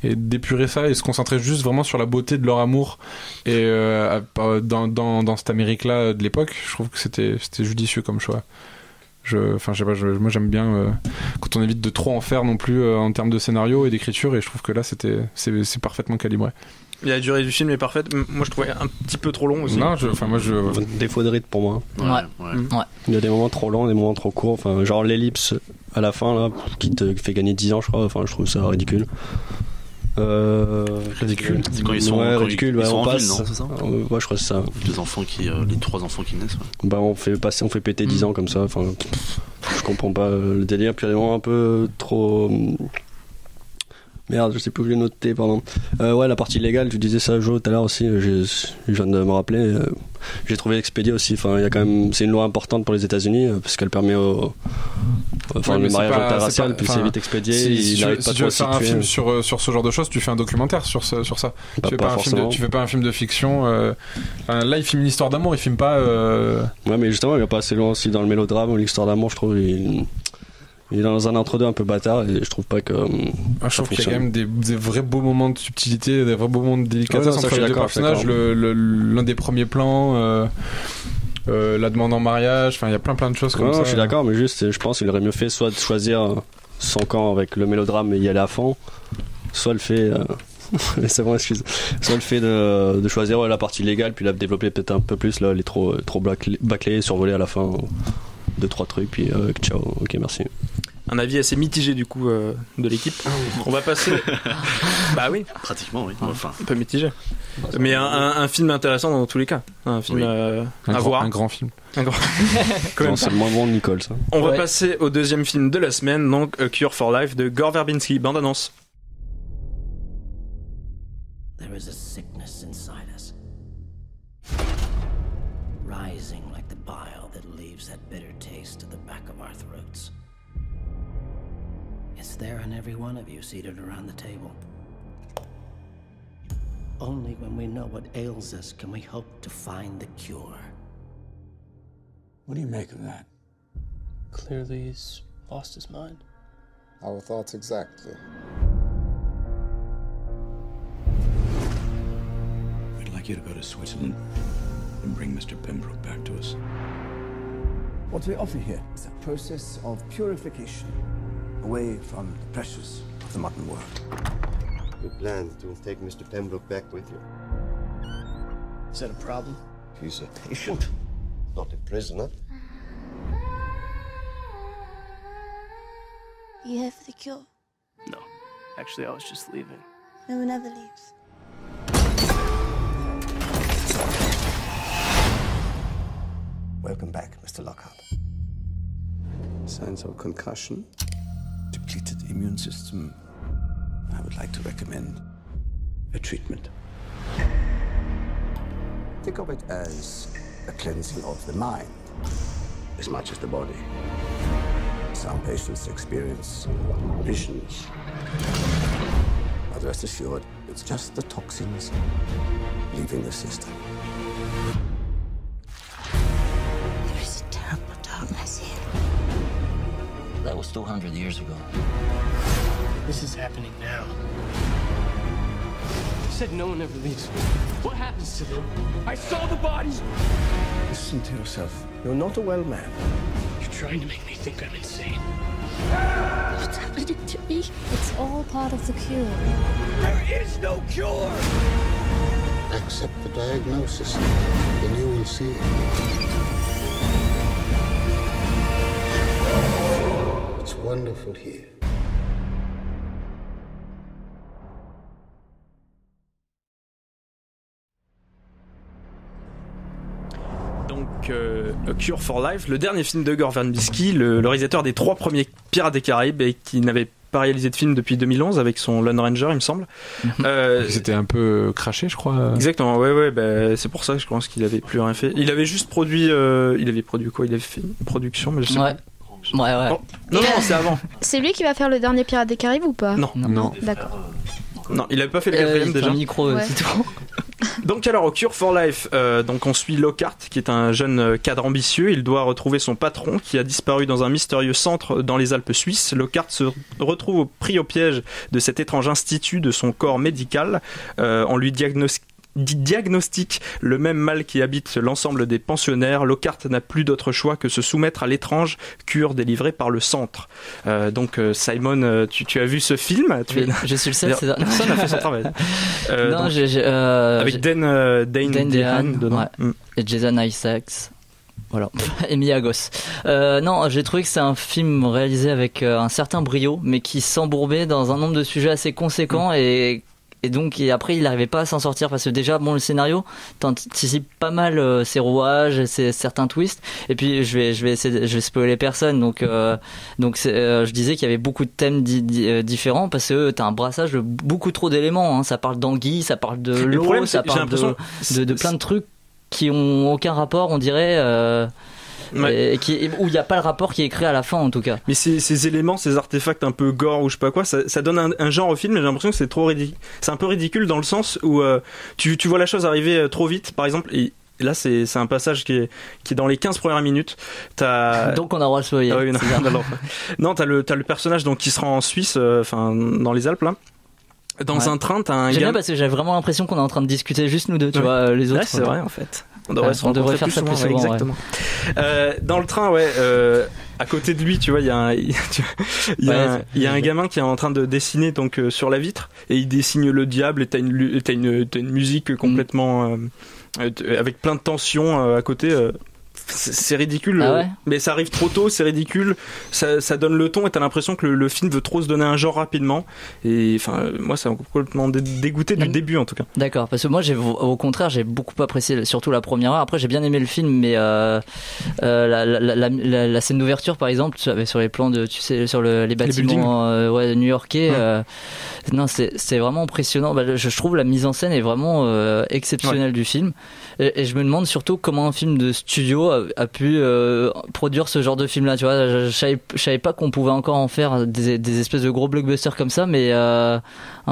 d'épurer ça et se concentrer juste vraiment sur la beauté de leur amour et dans cette Amérique-là de l'époque. Je trouve que c'était judicieux comme choix. Moi j'aime bien quand on évite de trop en faire non plus en termes de scénario et d'écriture, et je trouve que là c'est parfaitement calibré. La durée du film est parfaite. Moi, je trouvais un petit peu trop long aussi. Non, défaut de rythme pour moi. Ouais. Il y a des moments trop longs, des moments trop courts. Enfin, genre l'ellipse à la fin là, qui te fait gagner 10 ans, je crois. Enfin, je trouve ça ridicule. Ridicule. C'est quand ils sont en ville, non, c'est ça? Ouais, je crois que c'est ça. Les 3 enfants qui naissent. Ouais. On fait péter 10 ans comme ça. Enfin, je comprends pas le délire. Puis il y a des moments un peu trop. Merde, je sais plus où je l'ai noté, pardon. La partie légale, tu disais ça, Jo, tout à l'heure aussi, je viens de me rappeler. J'ai trouvé expédié aussi. Enfin, il y a quand même, c'est une loi importante pour les États-Unis, parce qu'elle permet le mariage interracial, puis c'est vite expédié. Si tu veux faire un film sur ce genre de choses, tu fais un documentaire sur ça. Tu fais pas un film de fiction. Là, il filme une histoire d'amour, il filme pas. Ouais, mais justement, il va pas assez loin aussi dans le mélodrame ou l'histoire d'amour, je trouve. Il est dans un entre-deux un peu bâtard, et je trouve pas que. Je trouve qu'il y a quand même des vrais beaux moments de subtilité, des vrais beaux moments de délicatesse entre les deux personnages. L'un des premiers plans, la demande en mariage, enfin il y a plein de choses comme ça. Je suis d'accord, mais juste, je pense qu'il aurait mieux fait soit de choisir son camp avec le mélodrame et y aller à fond, soit le fait. C'est bon, excuse. Soit le fait de choisir la partie légale, puis la développer peut-être un peu plus, là, les trop bâclés, survoler à la fin. 2-3 trucs, puis ciao, ok, merci. Un avis assez mitigé du coup de l'équipe. On va passer. Bah oui. Pratiquement, oui. Enfin, un peu mitigé. Mais un film intéressant dans tous les cas. Un film à voir. Un grand film. C'est le moins bon de Nicole, ça. On va passer au deuxième film de la semaine, donc A Cure for Life de Gore Verbinski. Bande annonce. There is a sickness inside us, rising like the bile that leaves that bitter taste at the back of our throats. It's there in every one of you seated around the table. Only when we know what ails us can we hope to find the cure. What do you make of that? Clearly he's lost his mind. Our thoughts exactly. We'd like you to go to Switzerland and bring Mr. Pembroke back to us. What we offer here is a process of purification, away from the pressures of the modern world. You plan to take Mr. Pembroke back with you? Is that a problem? He's a patient, not a prisoner. You have the cure? No. Actually, I was just leaving. No one ever leaves. Welcome back, Mr. Lockhart. Signs of concussion? Depleted immune system. I would like to recommend a treatment. Think of it as a cleansing of the mind as much as the body. Some patients experience visions. But rest assured, it's just the toxins leaving the system. that was 200 years ago. This is happening now. You said no one ever leaves. What happens to them? I saw the bodies! Listen to yourself. You're not a well man. You're trying to make me think I'm insane. What's happening to me? It's all part of the cure. There is no cure! Accept the diagnosis, then you will see. It's wonderful here. Donc, A Cure for Life, le dernier film de Gore Verbinski, le réalisateur des 3 premiers Pirates des Caraïbes et qui n'avait pas réalisé de film depuis 2011 avec son Lone Ranger, il me semble. C'était un peu craché, je crois. Exactement, ouais, bah, c'est pour ça que je pense qu'il avait plus rien fait. Il avait juste produit. Il avait produit quoi? Il avait fait une production, mais je sais pas. Ouais. Oh. Non, c'est avant. C'est lui qui va faire le dernier Pirates des Caraïbes ou pas? Non. D'accord. Non, il avait pas fait le 4ème déjà. Un micro, c'est tout. Donc alors, au Cure for Life, donc on suit Lockhart, qui est un jeune cadre ambitieux. Il doit retrouver son patron, qui a disparu dans un mystérieux centre dans les Alpes suisses. Lockhart se retrouve pris au piège de cet étrange institut de son corps médical. On lui diagnostique le même mal qui habite l'ensemble des pensionnaires. Lockhart n'a plus d'autre choix que se soumettre à l'étrange cure délivrée par le centre. Donc Simon, tu as vu ce film? Je suis le seul, c'est ça. Personne n'a fait son travail. Non, donc, avec Dane DeHaan dedans. Ouais. Et Jason Isaacs. Voilà, et Miyagos. Non, j'ai trouvé que c'est un film réalisé avec un certain brio, mais qui s'embourbait dans un nombre de sujets assez conséquents et donc après il n'arrivait pas à s'en sortir parce que déjà le scénario t'anticipe pas mal ses rouages, certains twists, et puis je vais spoiler personne, donc je disais qu'il y avait beaucoup de thèmes différents parce que t'as un brassage de beaucoup trop d'éléments, hein. Ça parle d'anguilles, ça parle de l'eau, ça parle de plein de trucs qui ont aucun rapport, on dirait. Ouais. Où il n'y a pas le rapport qui est créé à la fin en tout cas. Mais ces éléments, ces artefacts un peu gore ou je sais pas quoi, ça donne un genre au film, mais j'ai l'impression que c'est trop ridicule. C'est un peu ridicule dans le sens où tu vois la chose arriver trop vite, par exemple, et là c'est un passage qui est dans les 15 premières minutes. Donc on a le droit de spoiler. Ah oui, non, t'as le personnage donc qui se rend en Suisse, dans les Alpes là. Dans un train, t'as un gars. J'aime bien parce que j'avais vraiment l'impression qu'on est en train de discuter juste nous deux, tu vois, les autres. Ouais, c'est vrai en fait. On devrait faire ça plus souvent. Exactement. Ouais. Dans le train, à côté de lui, tu vois, il y a un gamin qui est en train de dessiner donc sur la vitre et il dessine le diable et t'as une musique complètement avec plein de tensions à côté. C'est ridicule, mais ça arrive trop tôt, c'est ridicule, ça donne le ton et t'as l'impression que le film veut trop se donner un genre rapidement, et moi ça m'a complètement dégoûté du début en tout cas. D'accord, parce que moi au contraire j'ai beaucoup apprécié surtout la première heure. Après j'ai bien aimé le film, mais la scène d'ouverture par exemple sur les plans sur les bâtiments new-yorkais, non c'est vraiment impressionnant. Je trouve la mise en scène est vraiment exceptionnelle du film, et je me demande surtout comment un film de studio a pu produire ce genre de film là, tu vois. Je savais pas qu'on pouvait encore en faire des espèces de gros blockbusters comme ça, mais un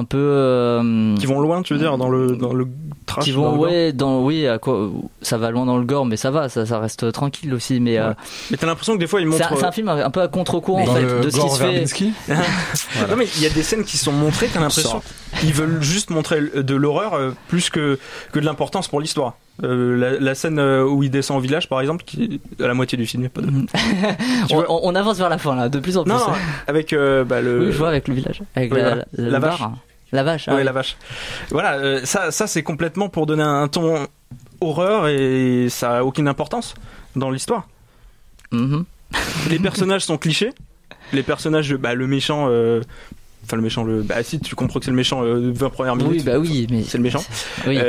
peu qui vont loin, tu veux dire, dans le trash, qui vont ça va loin dans le gore, mais ça reste tranquille aussi, mais t'as l'impression que des fois ils montrent c'est un film un peu à contre-courant en fait de ce qui se fait. Voilà. Non mais il y a des scènes qui sont montrées, t'as l'impression qu'ils veulent juste montrer de l'horreur plus que de l'importance pour l'histoire. La scène où il descend au village par exemple, qui est à la moitié du film, pas de... on avance vers la fin là, de plus en plus. Non, avec le... Oui, je vois, avec le village, avec la vache. La vache. Oui, la vache. Voilà, ça c'est complètement pour donner un ton horreur, et ça a aucune importance dans l'histoire. Les personnages sont clichés. Les personnages, le méchant... le méchant, si tu comprends que c'est le méchant 20 premières minutes. Oui, mais c'est le méchant. Oui.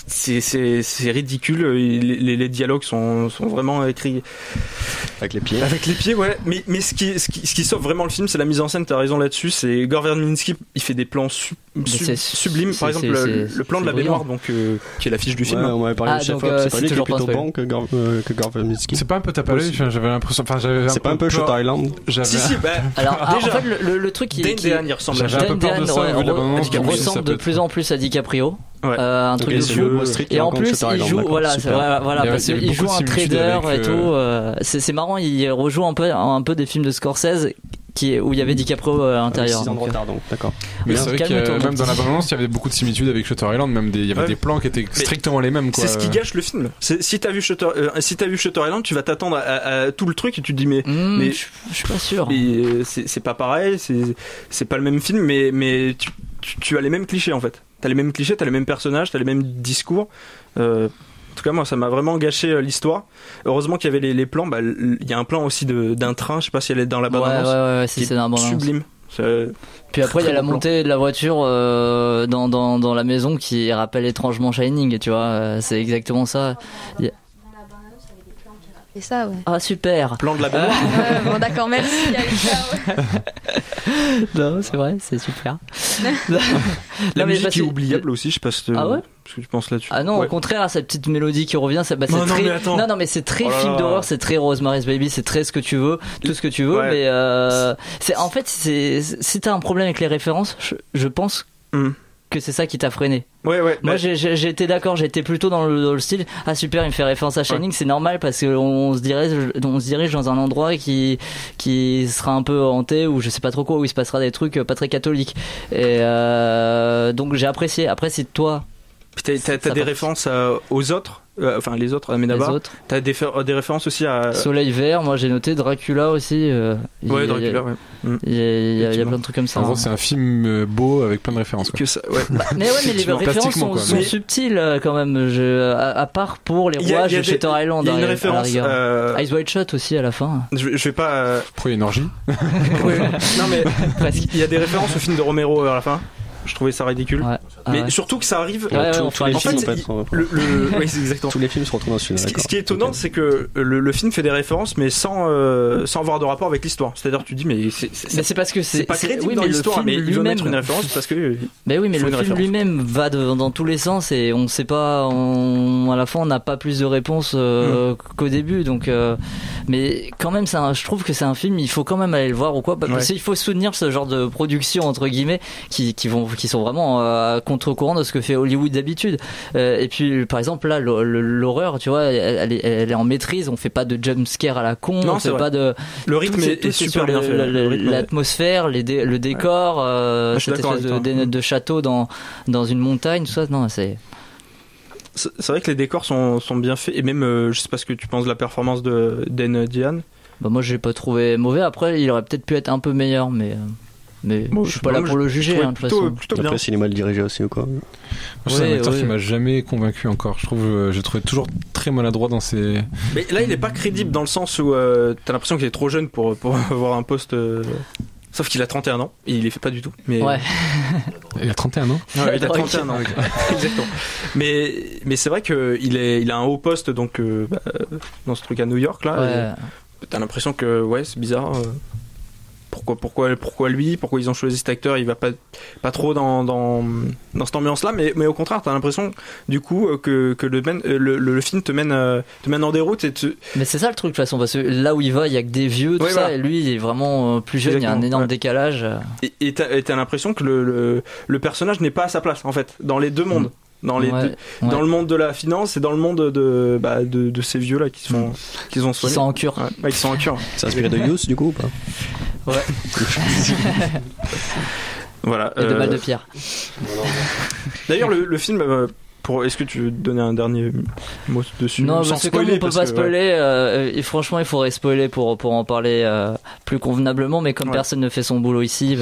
C'est ridicule. Les dialogues sont vraiment écrits avec les pieds. Avec les pieds, ouais. Mais ce qui sauve vraiment le film, c'est la mise en scène. T'as raison là-dessus. C'est Gore Verbinski. Il fait des plans sublimes. Par exemple, le plan de la baignoire, donc qui est l'affiche du film. Ouais, on m'avait parlé de chef-op. C'est pas lui qui est plutôt bon que Gore Verbinski. C'est pas un peu tape à l'œil. J'avais l'impression. C'est pas un peu Shutter Island. Si. Alors en fait, le truc qui Dane DeHaan, il ressemble à Dane DeHaan ressemble de plus en plus à DiCaprio. un truc de fou. Et en plus, il joue, voilà, parce qu'il joue un trader et tout. C'est marrant, il rejoue un peu des films de Scorsese. Où il y avait DiCaprio à l'intérieur. 6 ans de retard, donc d'accord. Mais c'est vrai que même dans la bande-annonce, il y avait beaucoup de similitudes avec Shutter Island, même il y avait des plans qui étaient strictement les mêmes, quoi. C'est ce qui gâche le film. Si t'as vu Shutter Island, tu vas t'attendre à tout le truc et tu te dis mais je suis pas sûr. C'est pas pareil, c'est pas le même film, mais tu as les mêmes clichés en fait. T'as les mêmes clichés, t'as les mêmes personnages, t'as les mêmes discours. En tout cas, moi, ça m'a vraiment gâché l'histoire. Heureusement qu'il y avait les plans. Il y a un plan aussi d'un train. Je sais pas si elle est dans la bande-annonce. Ouais, c'est dans la bande-annonce. Sublime. Puis après, il y a la montée de la voiture dans la maison qui rappelle étrangement Shining. Tu vois, c'est exactement ça. C'est ça, ouais. Ah, super. Plan de la baignoire. Bon, d'accord, merci. Non, c'est vrai, c'est super. La musique est oubliable aussi, je sais pas si ce que tu penses là-dessus. Ah non, au contraire, cette petite mélodie qui revient, c'est très. Non, mais c'est très film d'horreur, c'est très Rosemary's Baby, c'est très ce que tu veux, tout ce que tu veux, mais en fait, si t'as un problème avec les références, je pense que c'est ça qui t'a freiné. Moi j'ai été d'accord, j'étais plutôt dans le style super, il me fait référence à Shining, c'est normal parce qu'on se dirige dans un endroit qui sera un peu hanté ou je sais pas trop quoi, où il se passera des trucs pas très catholiques. Et donc j'ai apprécié. Après c'est toi. Puis t'as des références aux autres. Enfin les autres, Amenabar. T'as des références aussi à Soleil Vert. Moi j'ai noté Dracula aussi. Dracula. Il y a plein de trucs comme ça. En gros, c'est un film beau avec plein de références. Que ça, mais les références sont subtiles quand même. À part pour les rouages de Shutter Island. Il y a une référence. Eyes Wide Shut aussi à la fin. Je vais pas. Pourquoi il y a une orgie? Non mais il y a des références au film de Romero à la fin. Je trouvais ça ridicule. Mais surtout que ça arrive. Tous les films exactement. Tous les films se retrouvent dans ce film. Ce qui est étonnant, c'est que le film fait des références, mais sans avoir de rapport avec l'histoire. C'est-à-dire, tu dis, mais c'est parce que c'est pas crédible dans l'histoire, mais il veut mettre une référence parce que. Mais oui, mais le film lui-même va dans tous les sens et on sait pas. À la fin, on n'a pas plus de réponses qu'au début. Donc, mais quand même, je trouve que c'est un film. Il faut quand même aller le voir ou quoi. Parce qu'il faut soutenir ce genre de production entre guillemets qui sont vraiment à contre-courant de ce que fait Hollywood d'habitude. Et puis par exemple là l'horreur, tu vois, elle est en maîtrise, on fait pas de jump scare à la con, on fait pas de le rythme est super bien fait, l'atmosphère, le décor, cette espèce de château dans une montagne, tout ça. Non, c'est vrai que les décors sont bien faits et même je sais pas ce que tu penses de la performance de Dan Diane. Moi j'ai pas trouvé mauvais. Après il aurait peut-être pu être un peu meilleur, mais je suis pas là pour le juger, de toute façon. Après, s'il est mal dirigé aussi ou quoi. C'est un acteur qui m'a jamais convaincu encore. J'ai trouvé toujours très maladroit dans ses. Mais là, il est pas crédible dans le sens où t'as l'impression qu'il est trop jeune pour avoir un poste. Sauf qu'il a 31 ans et il les fait pas du tout. Mais il a 31 ans. Ouais, il a 31 ans. Exactement. Mais c'est vrai qu'il a un haut poste donc dans ce truc à New York là. T'as l'impression que c'est bizarre. Pourquoi lui, pourquoi ils ont choisi cet acteur, il va pas trop dans cette ambiance là, mais au contraire t'as l'impression du coup que le film te mène en déroute mais c'est ça le truc de toute façon, parce que là où il va il y a que des vieux tout ça, et lui il est vraiment plus jeune. Exactement. Il y a un énorme décalage et t'as l'impression que le personnage n'est pas à sa place en fait dans les deux mondes. Dans le monde de la finance et dans le monde de ces vieux là qui sont soignés. Qui sont en cure. Qui sont en cure. C'est inspiré de Youth du coup ou pas? Ouais. Voilà. Et de Mal de Pierre. D'ailleurs le film est-ce que tu veux donner un dernier mot dessus? Non, parce que comme on peut pas spoiler, et franchement il faudrait spoiler pour en parler plus convenablement, mais comme personne ne fait son boulot ici,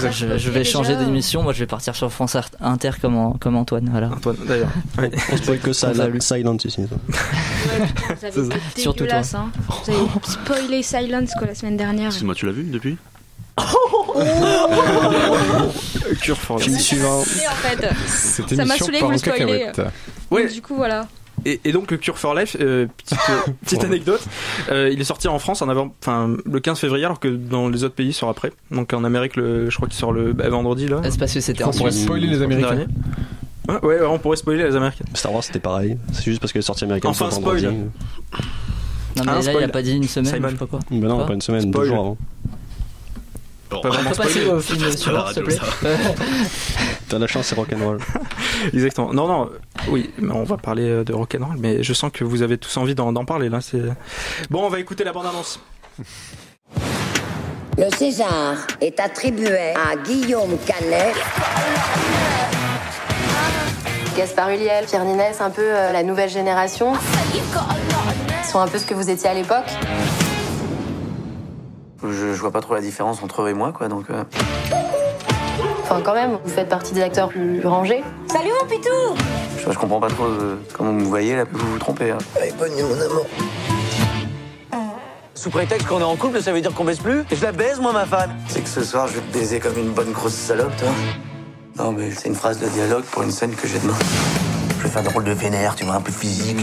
je vais changer d'émission. Moi je vais partir sur France Inter comme Antoine. Voilà. Antoine d'ailleurs. On spoil que ça, Silence ici. Vous avez été surtout toi. Hein. Vous avez spoilé Silence la semaine dernière. Excuse-moi, tu l'as vu depuis? Cure for Film suivant. En fait, ça m'a saoulé que vous le spoilez. Donc, du coup, voilà. Et donc Cure for Life, petite anecdote, il est sorti en France le 15 février, alors que dans les autres pays il sort après. Donc en Amérique, je crois qu'il sort le vendredi là. C'est parce que c'était on pourrait spoiler les Américains. Ouais, on pourrait spoiler les Américains. Star Wars c'était pareil, c'est juste parce que les sorties américaines enfin sont spoil. vendredi. Non mais là il a pas dit une semaine, je sais pas quoi. Ben non, pas une semaine, 2 jours avant. On peut passer au film suivant, s'il te plaît. T'as la chance, c'est rock'n'roll. Exactement. Non, oui, mais on va parler de rock'n'roll, mais je sens que vous avez tous envie d'en parler là. Bon, on va écouter la bande-annonce. Le César est attribué à Guillaume Canet. Gaspard Ulliel, Pierre Ninès, un peu la nouvelle génération. Ils sont un peu ce que vous étiez à l'époque. Je vois pas trop la différence entre eux et moi, quoi, donc... Enfin, quand même, vous faites partie des acteurs plus rangés. Salut mon pitou! Je comprends pas trop comment vous me voyez, là, vous vous trompez. Hein. Allez, bonne nuit, mon amour. Sous prétexte qu'on est en couple, ça veut dire qu'on baise plus? Et je la baise, moi, ma femme. C'est que ce soir, je vais te baiser comme une bonne grosse salope, toi. Non, mais c'est une phrase de dialogue pour une scène que j'ai demain. Je vais faire un rôle de vénère, tu vois, un peu physique.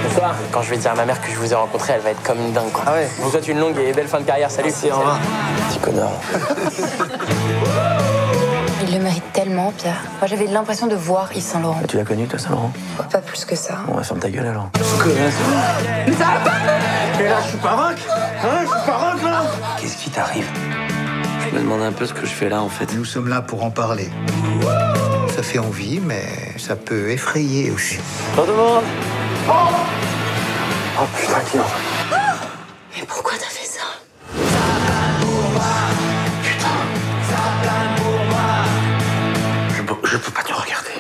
Bonsoir. Quand je vais dire à ma mère que je vous ai rencontré, elle va être comme une dingue, quoi. Ah ouais? Je vous souhaite une longue et belle fin de carrière. Salut. Merci, au revoir. Petit connard. Il le mérite tellement, Pierre. Moi, j'avais l'impression de voir Yves Saint Laurent. Tu l'as connu, toi, Saint-Laurent? Pas plus que ça. Bon, ferme ta gueule, alors. Mais là, je suis pas rock. Hein, je suis pas rock, là. Qu'est-ce qui t'arrive? Je me demande un peu ce que je fais là, en fait. Nous sommes là pour en parler. Ça fait envie, mais ça peut effrayer aussi. Bonjour tout le monde. Oh putain, qui est Mais pourquoi t'as fait ça? Je peux pas te regarder.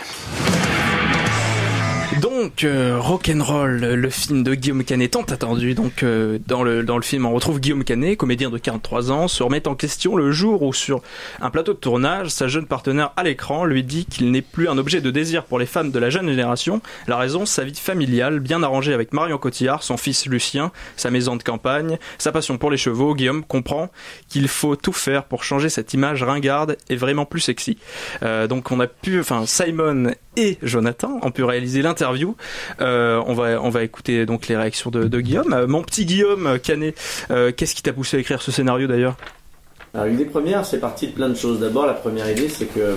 Donc Rock'n'Roll, le film de Guillaume Canet tant attendu. Donc dans le film on retrouve Guillaume Canet, comédien de 43 ans, se remet en question le jour où sur un plateau de tournage, sa jeune partenaire à l'écran lui dit qu'il n'est plus un objet de désir pour les femmes de la jeune génération. La raison, sa vie familiale, bien arrangée avec Marion Cotillard, son fils Lucien, sa maison de campagne, sa passion pour les chevaux. Guillaume comprend qu'il faut tout faire pour changer cette image ringarde et vraiment plus sexy. Donc Simon et Jonathan ont pu réaliser l'interview. On va écouter donc les réactions de Guillaume. Mon petit Guillaume Canet, qu'est-ce qui t'a poussé à écrire ce scénario d'ailleurs? Alors l'idée première, c'est parti de plein de choses. D'abord, la première idée, c'est que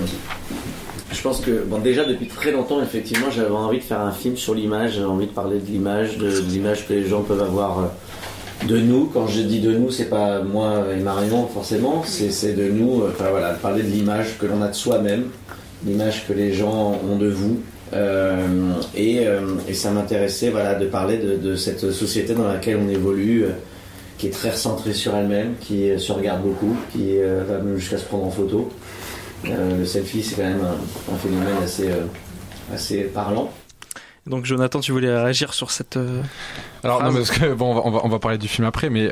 je pense que déjà depuis très longtemps, effectivement, j'avais envie de faire un film sur l'image. J'avais envie de parler de l'image, de l'image que les gens peuvent avoir de nous. Quand je dis de nous, c'est pas moi et Marion forcément, c'est de nous. Parler de l'image que l'on a de soi-même, l'image que les gens ont de vous. Et ça m'intéressait de parler de cette société dans laquelle on évolue, qui est très recentrée sur elle-même, qui se regarde beaucoup, qui va même jusqu'à se prendre en photo. Le selfie, c'est quand même un phénomène assez parlant. Donc Jonathan, tu voulais réagir sur cette alors phrase? Non, parce que on va parler du film après, mais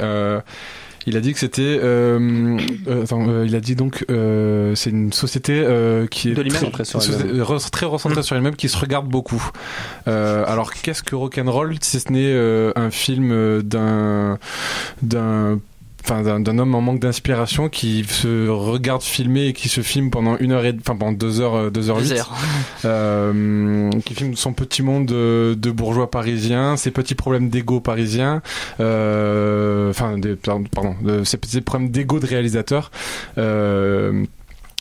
il a dit que c'était il a dit donc c'est une société qui est très recentrée sur elle-même, qui se regarde beaucoup. Alors qu'est-ce que Rock'n'Roll si ce n'est un film d'un homme en manque d'inspiration qui se regarde filmer et qui se filme pendant 2h08, qui filme son petit monde de bourgeois parisiens, ses petits problèmes d'ego parisiens, ses petits problèmes d'ego de réalisateur.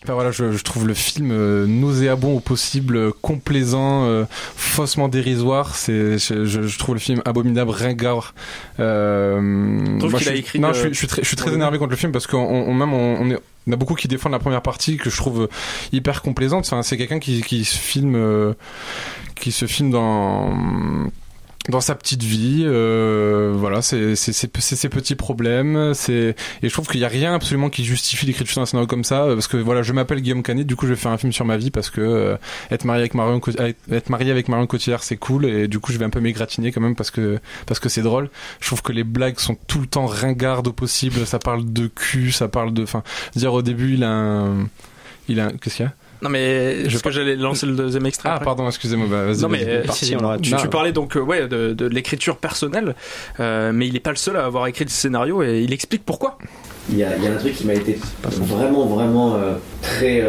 Je trouve le film nauséabond au possible, complaisant, faussement dérisoire. Je trouve le film abominable, ringard. Je suis très énervé contre le film parce qu'on a beaucoup qui défendent la première partie que je trouve hyper complaisante. Enfin, c'est quelqu'un qui se filme dans sa petite vie, c'est ses petits problèmes, et je trouve qu'il y a rien absolument qui justifie l'écriture d'un scénario comme ça, parce que je m'appelle Guillaume Canet, du coup je vais faire un film sur ma vie parce que être marié avec Marion Cotillard c'est cool, et du coup je vais un peu m'égratigner quand même parce que c'est drôle. Je trouve que les blagues sont tout le temps ringardes au possible, ça parle de cul, ça parle de, au début il a un qu'est-ce qu'il y a? Non mais j'allais lancer le deuxième extrait. Ah après. Pardon, excusez-moi. Vas-y. Non mais tu parlais donc de l'écriture personnelle, mais il est pas le seul à avoir écrit le scénario et il explique pourquoi. Il y a un truc qui m'a été vraiment très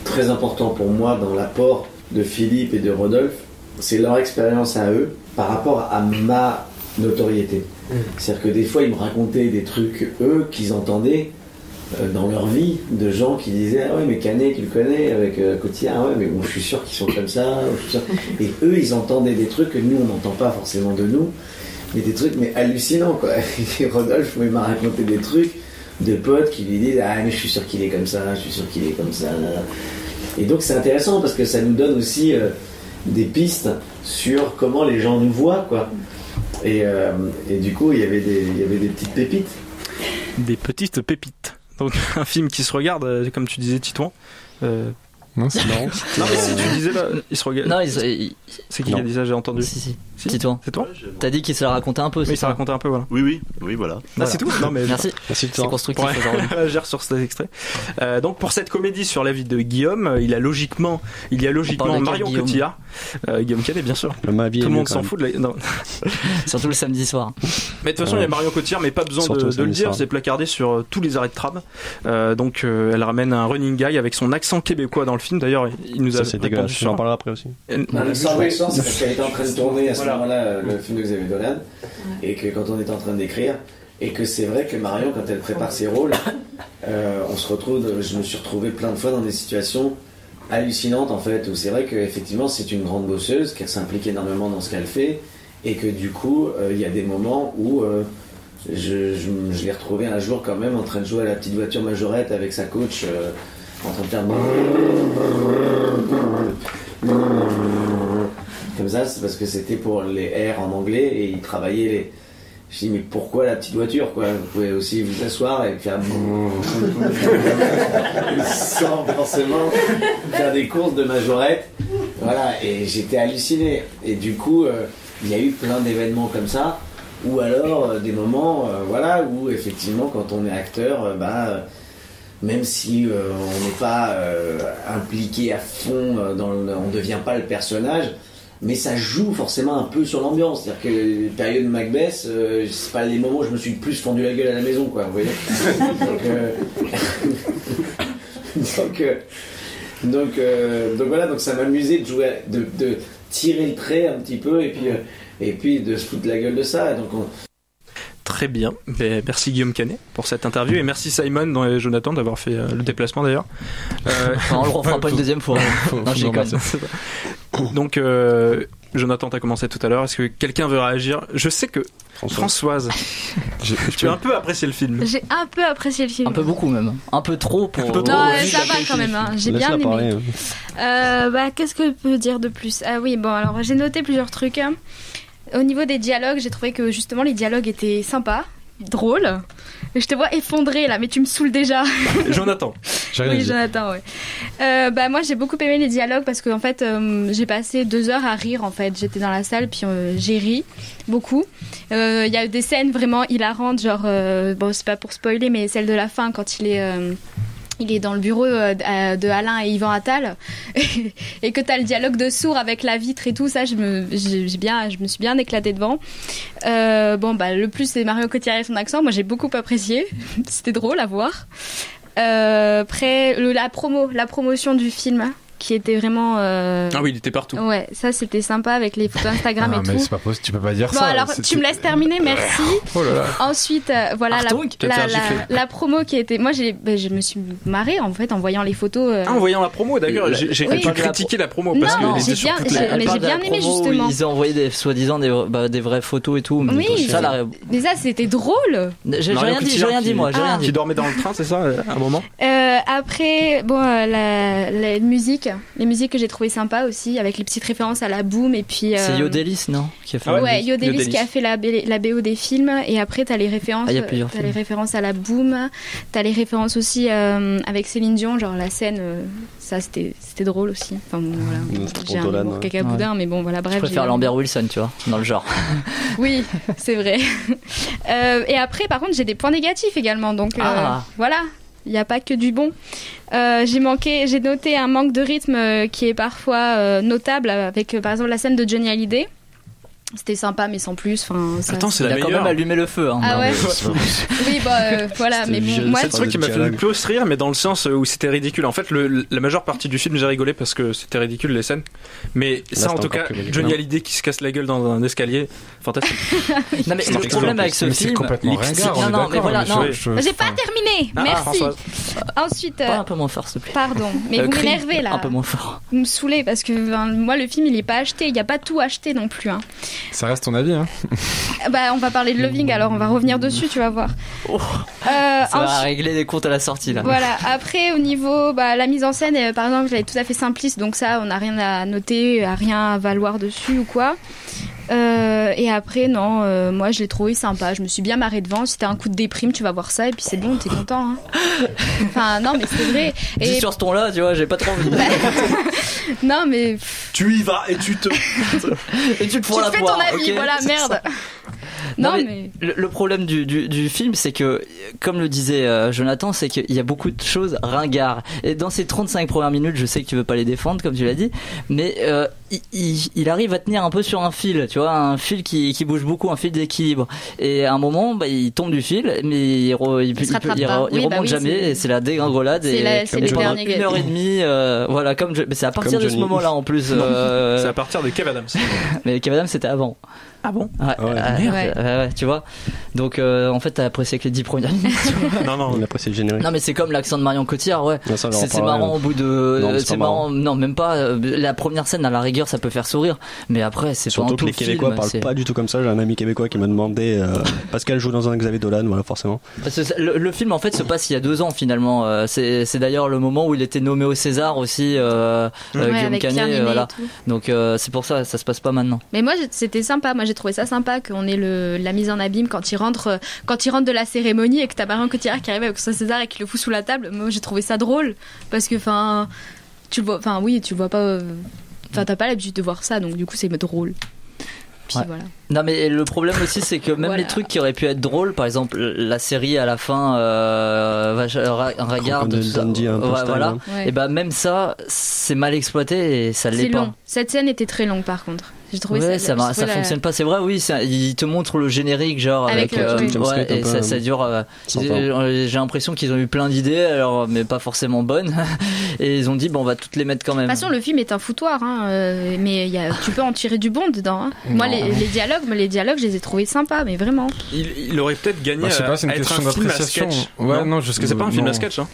très important pour moi dans l'apport de Philippe et de Rodolphe, c'est leur expérience à eux par rapport à ma notoriété. C'est-à-dire que des fois ils me racontaient des trucs eux qu'ils entendaient dans leur vie, de gens qui disaient ah ouais mais Canet tu le connais avec Cotillard, ah ouais mais bon je suis sûr qu'ils sont comme ça, et eux ils entendaient des trucs que nous on n'entend pas forcément de nous, mais des trucs hallucinants quoi. Et Rodolphe il m'a raconté des trucs de potes qui lui disent ah mais je suis sûr qu'il est comme ça, je suis sûr qu'il est comme ça. Et donc c'est intéressant parce que ça nous donne aussi des pistes sur comment les gens nous voient, quoi. Et du coup il y avait des petites pépites. Des petites pépites. Donc un film qui se regarde, comme tu disais, Titouan. Non, c'est marrant. Non, mais si tu disais là, il se regarde. Non, c'est qui a dit ça, j'ai entendu. Si. C'est toi. C'est toi. T'as dit qu'il se la racontait un peu. Oui, il se la racontait un peu, voilà. Oui, voilà. Ah, c'est tout. Non, mais merci. C'est constructif aujourd'hui. Réagir sur cet extrait. Donc pour cette comédie sur la vie de Guillaume, il y a logiquement Marion Cotillard, Guillaume Canet, bien sûr. Tout le monde s'en fout de la. Non. Surtout le samedi soir. Mais de toute façon, il y a Marion Cotillard, mais pas besoin de le dire. C'est placardé sur tous les arrêts de tram. Donc elle ramène un running guy avec son accent québécois dans le film. D'ailleurs, il nous a répondu sur. On en parlera après aussi. Sans c'est parce qu'elle était en train de tourner à ce moment-là le film de Xavier Dolan, et que quand on était en train d'écrire, et que c'est vrai que Marion, quand elle prépare ses rôles, je me suis retrouvé plein de fois dans des situations hallucinantes en fait, où c'est vrai qu'effectivement c'est une grande bosseuse, qu'elle s'implique énormément dans ce qu'elle fait, et que du coup il y a des moments où je l'ai retrouvé un jour quand même en train de jouer à la petite voiture majorette avec sa coach, en train de faire comme ça. C'est parce que c'était pour les R en anglais et ils travaillaient les. Je dis mais pourquoi la petite voiture, quoi? Vous pouvez aussi vous asseoir et faire sans forcément faire des courses de majorette, voilà. Et j'étais halluciné, et du coup il y a eu plein d'événements comme ça, ou alors des moments voilà, où effectivement quand on est acteur, même si on n'est pas impliqué à fond on ne devient pas le personnage, mais ça joue forcément un peu sur l'ambiance. C'est-à-dire que les périodes de Macbeth, c'est pas les moments où je me suis le plus fendu la gueule à la maison, quoi, vous voyez. Donc voilà, donc ça m'amusait de jouer, de tirer le trait un petit peu, et puis de se foutre la gueule de ça. Donc Très bien, merci Guillaume Canet pour cette interview, et merci Simon et Jonathan d'avoir fait le déplacement d'ailleurs. On le refera pas une deuxième fois. Non, j'ai quand même. Donc Jonathan, t'as commencé tout à l'heure, est-ce que quelqu'un veut réagir? Je sais que Françoise, tu as un peu apprécié le film. J'ai un peu apprécié le film. Un peu beaucoup même. Un peu trop pour. Non, ça va quand même. Hein. J'ai bien aimé. Qu'est-ce que je peux dire de plus? Ah oui, bon, alors j'ai noté plusieurs trucs. Au niveau des dialogues, j'ai trouvé que justement les dialogues étaient sympas, drôles. Je te vois effondré là, mais tu me saoules déjà. Jonathan. Oui, Jonathan, ouais. Moi j'ai beaucoup aimé les dialogues parce que en fait j'ai passé 2 heures à rire en fait. J'étais dans la salle puis j'ai ri beaucoup. Il y a des scènes vraiment hilarantes, genre c'est pas pour spoiler, mais celle de la fin quand il est dans le bureau de Alain et Yvan Attal et que t'as le dialogue de sourd avec la vitre et tout ça, je me suis bien éclatée devant. Le plus c'est Marion Cotillard et son accent, moi j'ai beaucoup apprécié, c'était drôle à voir. Après la promotion du film qui était vraiment Ah oui, il était partout. Ouais, ça c'était sympa avec les photos Instagram et tout. Mais c'est pas possible, tu peux pas dire bon, ça. Alors tu me laisses terminer, merci. Oh là là. Ensuite, voilà la promo qui était. Moi, je me suis marrée en fait en voyant les photos. En voyant la promo, d'ailleurs, j'ai critiqué la promo parce que j'ai bien aimé justement. Ils ont envoyé soi-disant des vraies photos et tout. Oui, mais ça c'était drôle. J'ai rien dit moi. Qui dormait dans le train, c'est ça, à un moment. Après, la musique. Les musiques que j'ai trouvées sympas aussi, avec les petites références à la Boom et puis. C'est Yodelis, non, qui a fait. Ouais, Yodelis qui a fait la BO des films, et après t'as les références. Il y a plusieurs films. Les références à la Boom, t'as les références aussi avec Céline Dion, genre la scène, ça c'était drôle aussi. Enfin bon, voilà. J'ai un humour caca boudin, mais bon voilà, bref. Je préfère Lambert Wilson, tu vois, dans le genre. Oui, c'est vrai. Et après, par contre, j'ai des points négatifs également, donc voilà. Il n'y a pas que du bon. J'ai noté un manque de rythme qui est parfois notable avec par exemple la scène de Johnny Hallyday. C'était sympa mais sans plus. Attends, c'est la meilleure. Il a quand même allumé le feu. Hein. Ah ouais. Oui, voilà. Mais bon, moi, c'est le truc qui m'a fait le plus rire, mais dans le sens où c'était ridicule. En fait, la majeure partie du film, j'ai rigolé parce que c'était ridicule les scènes. Mais là, ça, en tout cas, Johnny Hallyday qui se casse la gueule dans un escalier, fantastique. Non mais le problème avec ce film, c'est complètement ringard. Non, mais voilà, non. J'ai pas terminé. Merci. Ensuite. Pas un peu moins fort, s'il te plaît. Pardon, mais vous m'énervez là. Un peu moins fort. Vous me saoulez parce que moi, le film, il est pas acheté. Il y a pas tout acheté non plus. Hein. Ça reste ton avis, hein. Bah, on va parler de Loving, alors on va revenir dessus, tu vas voir. Ça va régler des comptes à la sortie, là. Voilà. Après, au niveau, la mise en scène, par exemple, elle est tout à fait simpliste, donc ça, on n'a rien à noter, rien à valoir dessus ou quoi. Et après, non, moi je l'ai trouvé sympa. Je me suis bien marrée devant. Si t'as un coup de déprime, tu vas voir ça et puis c'est bon, t'es content. Hein. Enfin, non, mais c'est vrai. Dis sur ce ton-là, tu vois, j'ai pas trop envie. Non, mais. Tu y vas et tu te. et tu te prends la fais poire. Ton avis, Okay, voilà, merde. Non, mais le problème du film, c'est que, comme le disait Jonathan, c'est qu'il y a beaucoup de choses ringards. Et dans ces 35 premières minutes, je sais que tu veux pas les défendre, comme tu l'as dit, mais il arrive à tenir un peu sur un fil, tu vois, un fil qui bouge beaucoup, un fil d'équilibre. Et à un moment, il tombe du fil, mais il remonte jamais, et c'est la dégringolade. C'est et pendant 1h30, voilà, mais c'est à partir de ce moment-là en plus. C'est à partir de Kev Adams. Mais Kev Adams, c'était avant. Ah bon? Ouais, tu vois. Donc en fait t'as apprécié que les 10 premières minutes. Non, on a apprécié le générique. Non mais c'est comme l'accent de Marion Cotillard, ouais. Non, c'est marrant au bout de. Non, c'est marrant. Non, même pas. La première scène à la rigueur ça peut faire sourire, mais après c'est surtout pas que les Québécois parlent pas du tout comme ça. J'ai un ami québécois qui m'a demandé Pascal joue dans un Xavier Dolan, voilà forcément. Le film en fait se passe il y a 2 ans finalement. C'est d'ailleurs le moment où il était nommé au César aussi. Guillaume Canet, voilà. Donc c'est pour ça se passe pas maintenant. Mais moi c'était sympa. Moi j'ai trouvé ça sympa qu'on ait la mise en abîme quand il rentre de la cérémonie et que t'as Marion Cotillard qui arrive avec son César et qui le fout sous la table. Moi j'ai trouvé ça drôle parce que tu le vois pas, t'as pas l'habitude de voir ça, donc du coup c'est drôle. Puis voilà. Non mais le problème aussi c'est que même les trucs qui auraient pu être drôles, par exemple la série à la fin regarde voilà, et même ça c'est mal exploité et ça l'est pas. Long. Cette scène était très longue par contre. J'ai trouvé ça fonctionne pas, c'est vrai, oui, il te montre le générique genre avec et ça dure j'ai l'impression qu'ils ont eu plein d'idées alors mais pas forcément bonnes et ils ont dit on va toutes les mettre quand même. De toute façon le film est un foutoir mais tu peux en tirer du bon dedans. Moi les dialogues je les ai trouvés sympas mais vraiment. Il aurait peut-être gagné c'est pas, c'est une question d'appréciation. Ouais, non, je sais que c'est pas un film à sketch. Non,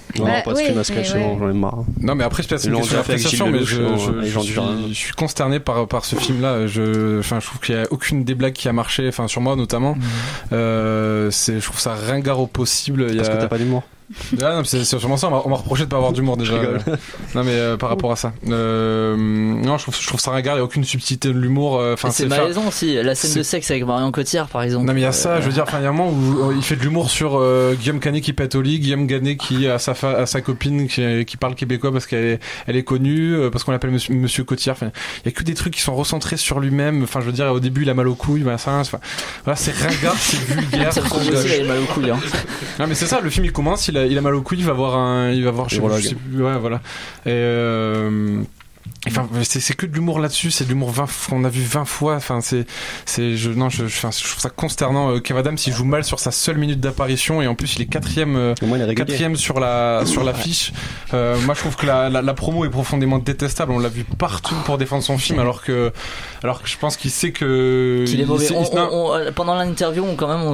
pas de film à sketch, j'en ai marre. Non mais après c'est une question d'appréciation, mais je suis consterné par ce film là. Je trouve qu'il y a aucune des blagues qui a marché, sur moi notamment. Je trouve ça ringard au possible. Parce que t'as pas d'humour. Non, c'est sûrement ça. On m'a reproché de pas avoir d'humour déjà. Non mais par rapport à ça, non, je trouve ça ringard. Il y a aucune subtilité de l'humour. C'est malaisant aussi. La scène de sexe avec Marion Cotillard, par exemple. Non mais il y a ça. Je veux dire, il y a un moment où il fait de l'humour sur Guillaume Canet qui pète au lit, Guillaume Canet qui a sa copine qui parle québécois parce qu'elle est connue, parce qu'on l'appelle Monsieur Cotillard. Il y a que des trucs qui sont recentrés sur lui-même. Je veux dire, au début il a mal aux couilles, voilà, c'est ringard, c'est vulgaire. Ça aussi, il a mal aux couilles. Non mais c'est ça. Le film il commence, il a mal au couilles, il va voir je sais plus, ouais, voilà. Et c'est que de l'humour là-dessus, c'est de l'humour qu'on a vu 20 fois. Je trouve ça consternant. Kev Adams, il joue mal sur sa seule minute d'apparition et en plus il est quatrième sur l'affiche. Moi je trouve que la promo est profondément détestable. On l'a vu partout pour défendre son film alors que je pense qu'il sait qu'il est mauvais. Pendant l'interview,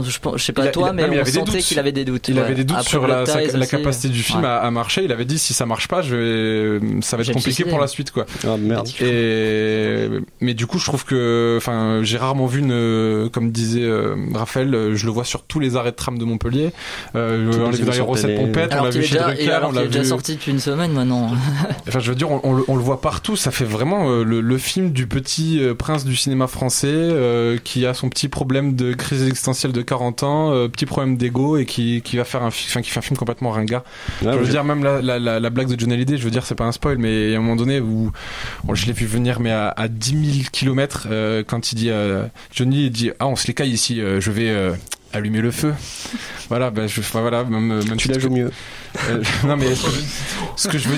je sais pas toi, mais on sentait qu'il avait des doutes. Il avait des doutes sur la capacité du film à marcher. Il avait dit si ça marche pas, ça va être compliqué pour la suite, quoi. Ah merde. Mais du coup je trouve que j'ai rarement vu comme disait Raphaël, je le vois sur tous les arrêts de tram de Montpellier, on l'a vu dans les recettes pompettes, on l'a vu chez Drucker, on l'a vu déjà sorti depuis une semaine maintenant. Je veux dire on le voit partout, ça fait vraiment le film du petit prince du cinéma français qui a son petit problème de crise existentielle de 40 ans, petit problème d'ego et qui va faire qui fait un film complètement ringard. Je veux dire même la blague de Johnny Hallyday, je veux dire c'est pas un spoil, mais à un moment donné où je l'ai vu venir mais à 10 000 km quand il dit Johnny, il dit on se les caille ici, je vais allumer le feu. Voilà, même tu la joues mieux. Non mais ce que je veux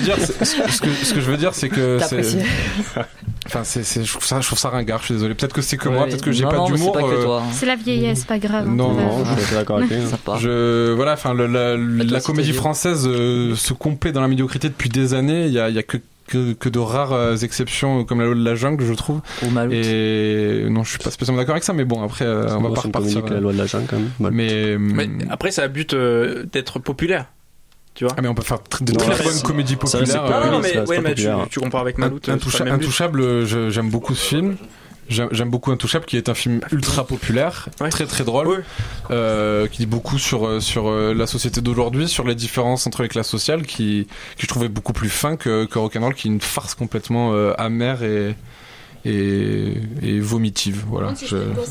dire c'est que je trouve ça ringard, je suis désolé, peut-être que c'est que moi, peut-être que j'ai pas d'humour, c'est la vieillesse, pas grave. Non, je suis d'accord avec lui. La comédie française se complaît dans la médiocrité depuis des années. Il y a que de rares exceptions comme La Loi de la Jungle, je trouve. Et non, je suis pas spécialement d'accord avec ça, mais bon, après on va pas repartir. La Loi de la Jungle quand même. Mais après ça a but d'être populaire. Tu vois. Mais on peut faire de très bonnes comédies populaires. Tu compares avec Maloute. Intouchable, j'aime beaucoup ce film. J'aime beaucoup Intouchable, qui est un film ultra populaire, très très drôle, qui dit beaucoup sur la société d'aujourd'hui, sur les différences entre les classes sociales, qui je trouvais beaucoup plus fin que Rock'n'Roll, qui est une farce complètement amère et vomitive. Voilà.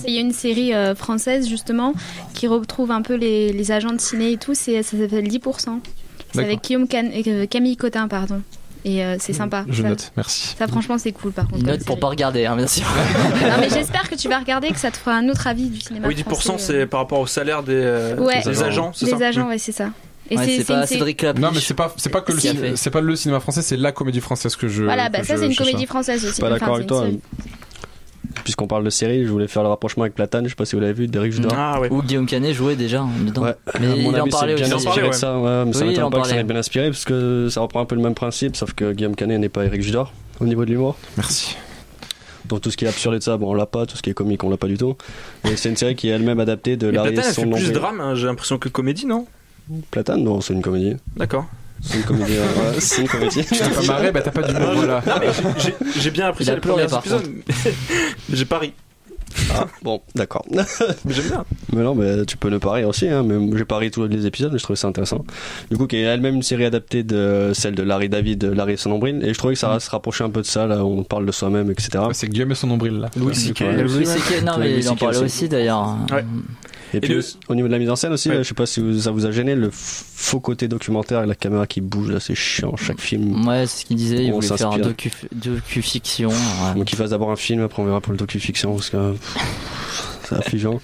Il y a une série française justement qui retrouve un peu les agents de ciné et tout, ça s'appelle 10%. C'est avec Camille Cotin, pardon. Et c'est sympa. Je note, merci. Ça, franchement, c'est cool par contre. Note pour pas regarder, hein, bien sûr. Non, mais j'espère que tu vas regarder, que ça te fera un autre avis du cinéma. Oui, 10% français, c'est par rapport au salaire des agents, c'est ça? Des agents, ouais, c'est ça. Et c'est pas Cédric Lapiche. Non, mais c'est pas que c'est pas le cinéma français, c'est la comédie française que je. Voilà, ça c'est une comédie française aussi. Pas d'accord avec toi. Puisqu'on parle de série, je voulais faire le rapprochement avec Platane, je sais pas si vous l'avez vu, d'Éric Judor. Où Guillaume Canet jouait déjà dedans. Ouais. Mais il en parlait aussi. Il en parlait, ça, mais ça m'étonne pas que ça ait bien inspiré, parce que ça reprend un peu le même principe, sauf que Guillaume Canet n'est pas Éric Judor au niveau de l'humour. Merci. Donc tout ce qui est absurde et de ça, bon, on l'a pas, tout ce qui est comique, on l'a pas du tout. Et c'est une série qui est elle-même adaptée de Larry et son Platane, elle fait plus drame, hein, j'ai l'impression que comédie, non? Platane, non, c'est une comédie. D'accord. C'est une comédie. C'est une comédie. Tu t'es pas marré, bah t'as pas d'humour, voilà. Non, mais j'ai bien apprécié les premiers épisodes. J'ai pas ri. Ah, bon, d'accord. Mais j'aime bien. Mais non, mais tu peux ne pas rire aussi, hein. Mais j'ai pas ri tous les épisodes, mais je trouvais ça intéressant. Du coup, qui est elle-même une série adaptée de celle de Larry David, Larry et son nombril. Et je trouvais que ça se rapprochait un peu de ça, là, où on parle de soi-même, etc. Ouais, c'est Guillaume et son nombril, là. Louis C.K. Non, mais il en parlait aussi, d'ailleurs. Ouais. Et puis au niveau de la mise en scène aussi, je sais pas si ça vous a gêné, le faux côté documentaire et la caméra qui bouge, là c'est chiant chaque film. Ouais, c'est ce qu'il disait, il voulait faire un docu-fiction. Donc il fasse d'abord un film, après on verra pour le docu-fiction, parce que c'est affligeant.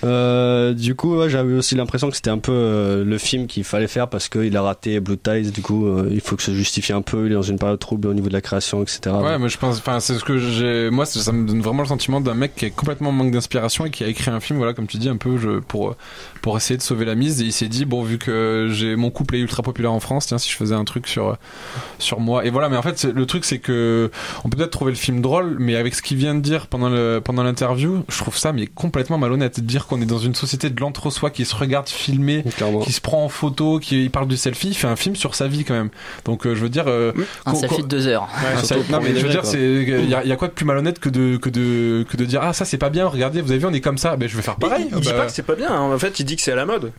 Du coup, j'avais aussi l'impression que c'était un peu le film qu'il fallait faire parce qu'il a raté Blue Ties. Du coup, il faut que ça justifie un peu. Il est dans une période trouble au niveau de la création, etc. Ouais, mais je pense, enfin, c'est ce que j'ai. Moi, ça me donne vraiment le sentiment d'un mec qui est complètement en manque d'inspiration et qui a écrit un film, voilà, comme tu dis, un peu pour essayer de sauver la mise. Et il s'est dit, bon, vu que mon couple est ultra populaire en France, tiens, si je faisais un truc sur moi. Et voilà, mais en fait, le truc, c'est que on peut peut-être trouver le film drôle, mais avec ce qu'il vient de dire pendant l'interview, je trouve ça mais complètement malhonnête de dire qu'on est dans une société de l'entre-soi qui se regarde filmer, qui se prend en photo, qui parle du selfie. Il fait un film sur sa vie quand même. Donc je veux dire un selfie de 2 heures. Non mais je veux dire, il y a quoi de plus malhonnête que de dire ah ça c'est pas bien, regardez, vous avez vu on est comme ça, ben je vais faire pareil. Il dit pas que c'est pas bien, hein. En fait il dit que c'est à la mode.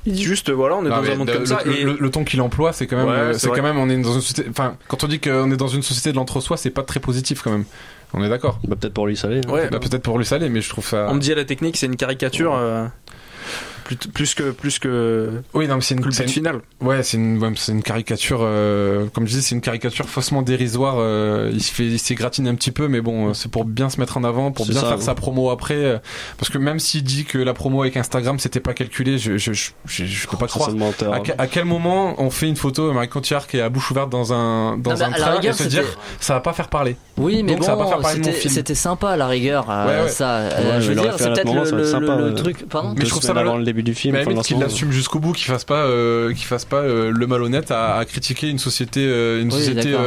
Il dit juste voilà, on est dans un monde comme ça. Le ton qu'il emploie, c'est quand même quand même on est dans une société, enfin quand on dit qu'on est dans une société de l'entre-soi, c'est pas très positif quand même. On est d'accord. Bah peut-être pour lui saler. Ouais, peut-être pour lui saler, mais je trouve ça. On me dit à la technique, c'est une caricature. Plus que oui, non, mais c'est une finale. Ouais, c'est une caricature comme je dis, c'est une caricature faussement dérisoire. Il s'égratine un petit peu, mais bon, c'est pour bien se mettre en avant, pour bien faire sa promo après, parce que même s'il dit que la promo avec Instagram c'était pas calculé, je peux pas croire. À quel moment on fait une photo Marie Cotillard qui est à bouche ouverte dans un train et se dire ça va pas faire parler. Oui, mais donc, bon, ça va pas faire parler de mon film. C'était sympa à la rigueur. Ça, je veux dire, c'est peut-être le truc. Pardon. Mais je trouve ça avant le début du film. Mais qu'il l'assume jusqu'au bout, qu'il fasse pas le malhonnête à critiquer une société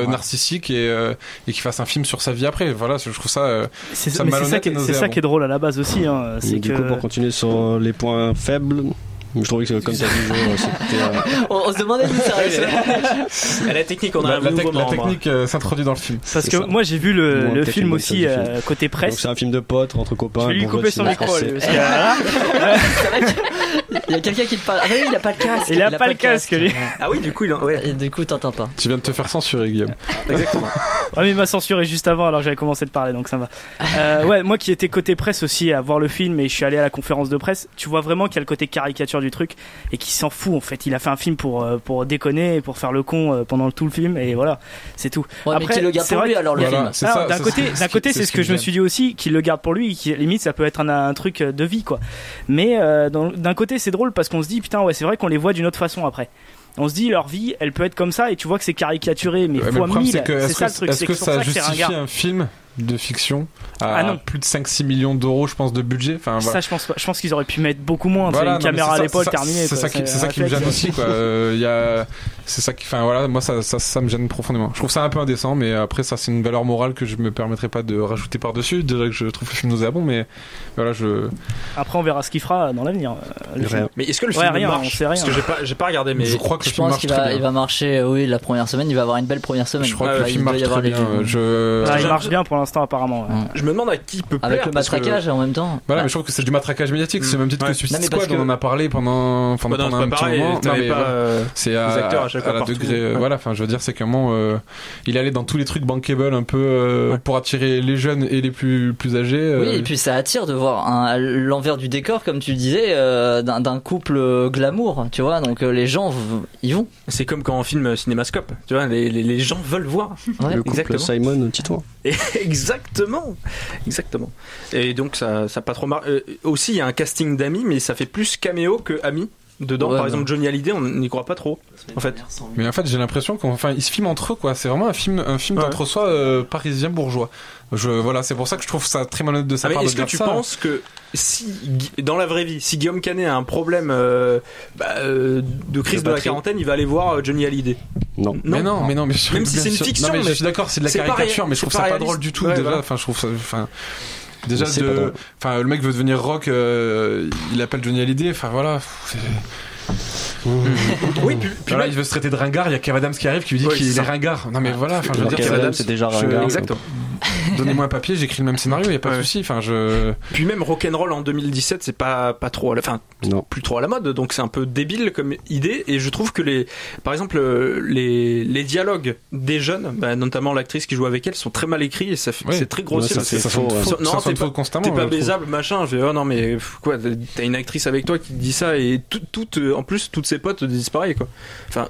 narcissique et qu'il fasse un film sur sa vie après. Voilà, je trouve ça malhonnête. C'est ça qui est drôle à la base aussi. Hein. Du coup, pour continuer sur les points faibles. Je trouvais que comme t'as dit, on se demandait d'où ça arrivait. La technique, on a la technique s'introduit dans le film. Parce que moi j'ai vu le film aussi côté presse. Donc c'est un film de potes entre copains. Je vais lui couper son micro. Il y a quelqu'un qui te parle. Ah oui, il a pas le casque. Il a pas le casque lui. Ah oui, du coup du coup t'entends pas. Tu viens de te faire censurer, Guillaume. Exactement. Ouais, mais il m'a censuré juste avant alors j'avais commencé de parler donc ça va. Ouais, moi qui étais côté presse aussi à voir le film et je suis allé à la conférence de presse, tu vois vraiment qu'il y a le côté caricature du truc et qui s'en fout en fait. Il a fait un film pour déconner et pour faire le con pendant tout le film et voilà, c'est tout. Ouais, après, mais qu'il le garde pour lui alors le film. D'un côté, c'est ce que je me suis dit aussi, qu'il le garde pour lui et qui limite ça peut être un truc de vie quoi. Mais d'un côté c'est drôle parce qu'on se dit putain ouais c'est vrai qu'on les voit d'une autre façon après. On se dit leur vie elle peut être comme ça et tu vois que c'est caricaturé mais fois 1000 c'est ça le truc. Est-ce que ça justifie un film de fiction à plus de 5-6 millions d'euros je pense de budget, enfin voilà. Ça je pense qu'ils auraient pu mettre beaucoup moins, une caméra à l'épaule terminée, c'est ça qui me gêne aussi quoi. Il y c'est ça qui, enfin voilà, moi ça me gêne profondément. Je trouve ça un peu indécent, mais après ça c'est une valeur morale que je me permettrai pas de rajouter par-dessus. Déjà que je trouve le film nauséabond, mais voilà, Après on verra ce qu'il fera dans l'avenir. Mais est-ce que le film marche? On sait rien. Parce que j'ai pas regardé, mais je crois que le film marche très bien. Il va marcher, oui, la première semaine, il va avoir une belle première semaine. Je crois que le film marche très bien. Il marche bien pour l'instant apparemment. Ouais. Je me demande à qui peut plaire. Avec le matraquage en même temps. Voilà, mais je trouve que c'est du matraquage médiatique. C'est le même titre que Suicide Squad, on en a parlé pendant un petit moment. C'est à la degré. Voilà, enfin, je veux dire, c'est qu'à un moment, il allait dans tous les trucs bankable un peu pour attirer les jeunes et les plus âgés. Oui, et puis ça attire de voir l'envers du décor, comme tu le disais, d'un couple glamour, tu vois. Donc les gens, ils vont. C'est comme quand on filme Cinémascope, tu vois, les gens veulent voir. Ouais, le couple Simon Titouan. Exactement. Et donc ça pas trop marqué. Aussi, il y a un casting d'amis, mais ça fait plus caméo que amis. Dedans, par exemple, Johnny Hallyday, on n'y croit pas trop, en fait. Mais en fait, j'ai l'impression qu'ils se filment entre eux, quoi. C'est vraiment un film d'entre-soi parisien bourgeois. Voilà, c'est pour ça que je trouve ça très malhonnête de sa part de dire ça. Est-ce que tu penses que si, dans la vraie vie, si Guillaume Canet a un problème de crise de la quarantaine, il va aller voir Johnny Hallyday? Non. Mais même si c'est une fiction. Non, mais je suis d'accord, c'est de la caricature, mais je trouve ça pas drôle du tout. Déjà, enfin, je trouve ça. Déjà le mec veut devenir rock, il appelle Johnny Hallyday, enfin voilà. Oui, puis là il veut se traiter de ringard, il y a Kev Adams qui arrive qui lui dit qu'il est ringard. Non mais voilà, enfin je veux dire Kev Adams c'est déjà ringard. Exactement. Donnez-moi un papier, j'écris le même scénario, il y a pas de souci. Enfin Puis même Rock'n'Roll en 2017, c'est pas trop plus trop à la mode, donc c'est un peu débile comme idée. Et je trouve que par exemple les dialogues des jeunes, notamment l'actrice qui joue avec elle, sont très mal écrits et c'est très grossier. Non, t'es pas baisable, machin. Je fais non mais quoi, t'as une actrice avec toi qui te dit ça et en plus toutes ses potes te disent pareil quoi. Enfin,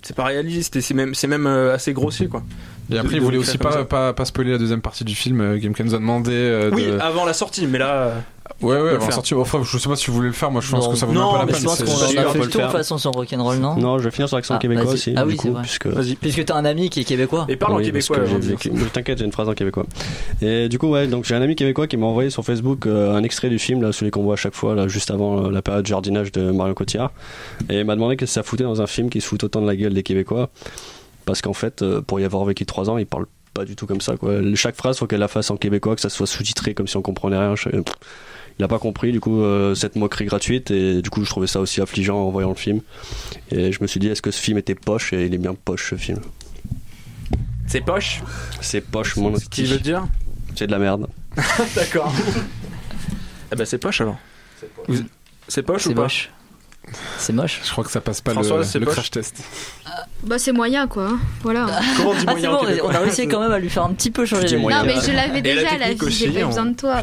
c'est pas réaliste et c'est même assez grossier quoi. Et après il voulait aussi pas spoiler la deuxième partie du film. Game nous a demandé oui, avant la sortie, mais là ouais avant la sortie. Enfin, je sais pas si vous voulez le faire, moi je pense que ça vaut même pas la peine. Je pense qu'on a fait le tour de toute façon sur Rock'n'Roll, non je vais finir sur l'accent québécois aussi. Ah oui, c'est vrai. Puisque t'as un ami qui est québécois. Et parle en québécois. T'inquiète, j'ai une phrase en québécois. Et du coup donc j'ai un ami québécois qui m'a envoyé sur Facebook un extrait du film, là, celui qu'on voit à chaque fois, là, juste avant la période jardinage de Marion Cotillard, et il m'a demandé qu'est-ce que ça foutait dans un film qui se fout autant de la gueule des Québécois, parce qu'en fait pour y avoir vécu 3 ans, il parle pas du tout comme ça quoi. Chaque phrase faut qu'elle la fasse en québécois, que ça soit sous-titré comme si on comprenait rien. Il a pas compris du coup cette moquerie gratuite, et du coup je trouvais ça aussi affligeant en voyant le film, et je me suis dit est-ce que ce film était poche, et il est bien poche ce film. C'est poche mon ce qui veut dire c'est de la merde. D'accord. C'est poche alors. C'est poche ou pas? C'est moche. Je crois que ça passe pas François, le crash test. C'est moyen quoi. Voilà. Comment on dit moyen? C'est bon, on a réussi quand même à lui faire un petit peu changer d'avis. Non mais je l'avais déjà la vie, j'ai pas besoin de toi.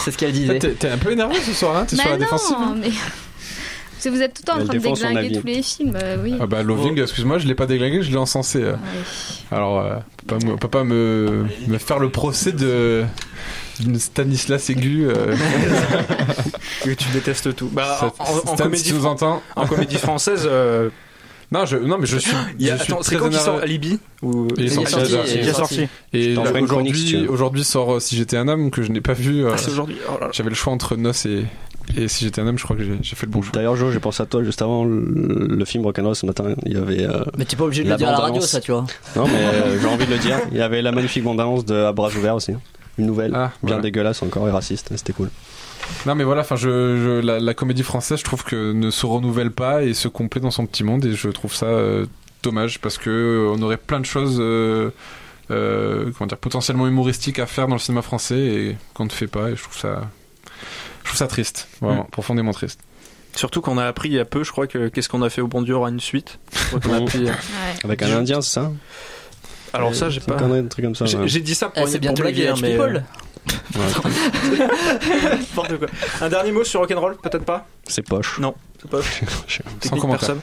C'est ce qu'elle disait. T'es un peu énervé ce soir, hein? T'es sur la défensive. Mais parce que vous êtes tout le temps en train de déglinguer tous les films, oui. Loving, excuse-moi, je l'ai pas déglingué, je l'ai encensé. Alors, on peut pas me faire le procès d'une Stanislas Aigu que tu détestes tout. En comédie, en comédie française. Non, mais je suis. C'est quand il sort Alibi ou il est sorti. Et aujourd'hui sort Si j'étais un homme, que je n'ai pas vu. C'est aujourd'hui. J'avais le choix entre Noce et Si j'étais un homme, je crois que j'ai fait le bon choix. D'ailleurs, Jo, j'ai pensé à toi juste avant le film Rock'n'Roll ce matin. Il y avait. Mais t'es pas obligé de le dire à la radio, ça, tu vois. Non, mais j'ai envie de le dire. Il y avait la magnifique bande-annonce de À bras ouverts aussi. Une nouvelle, bien dégueulasse encore et raciste. C'était cool. Non mais voilà, enfin la comédie française, je trouve que ne se renouvelle pas et se complaît dans son petit monde, et je trouve ça dommage, parce que on aurait plein de choses potentiellement humoristiques à faire dans le cinéma français et qu'on ne fait pas, et je trouve ça triste, vraiment, profondément triste. Surtout qu'on a appris il y a peu, je crois, que Qu'est-ce qu'on a fait au bon Dieu aura une suite. Avec un Indien, c'est ça? Alors ça, j'ai pas. Un truc comme ça. J'ai dit ça pour bien blaguer, mais. N'importe quoi. Un dernier mot sur Rock'n'Roll, peut-être pas? C'est poche. Non, c'est poche. Sans commentaire. Personne.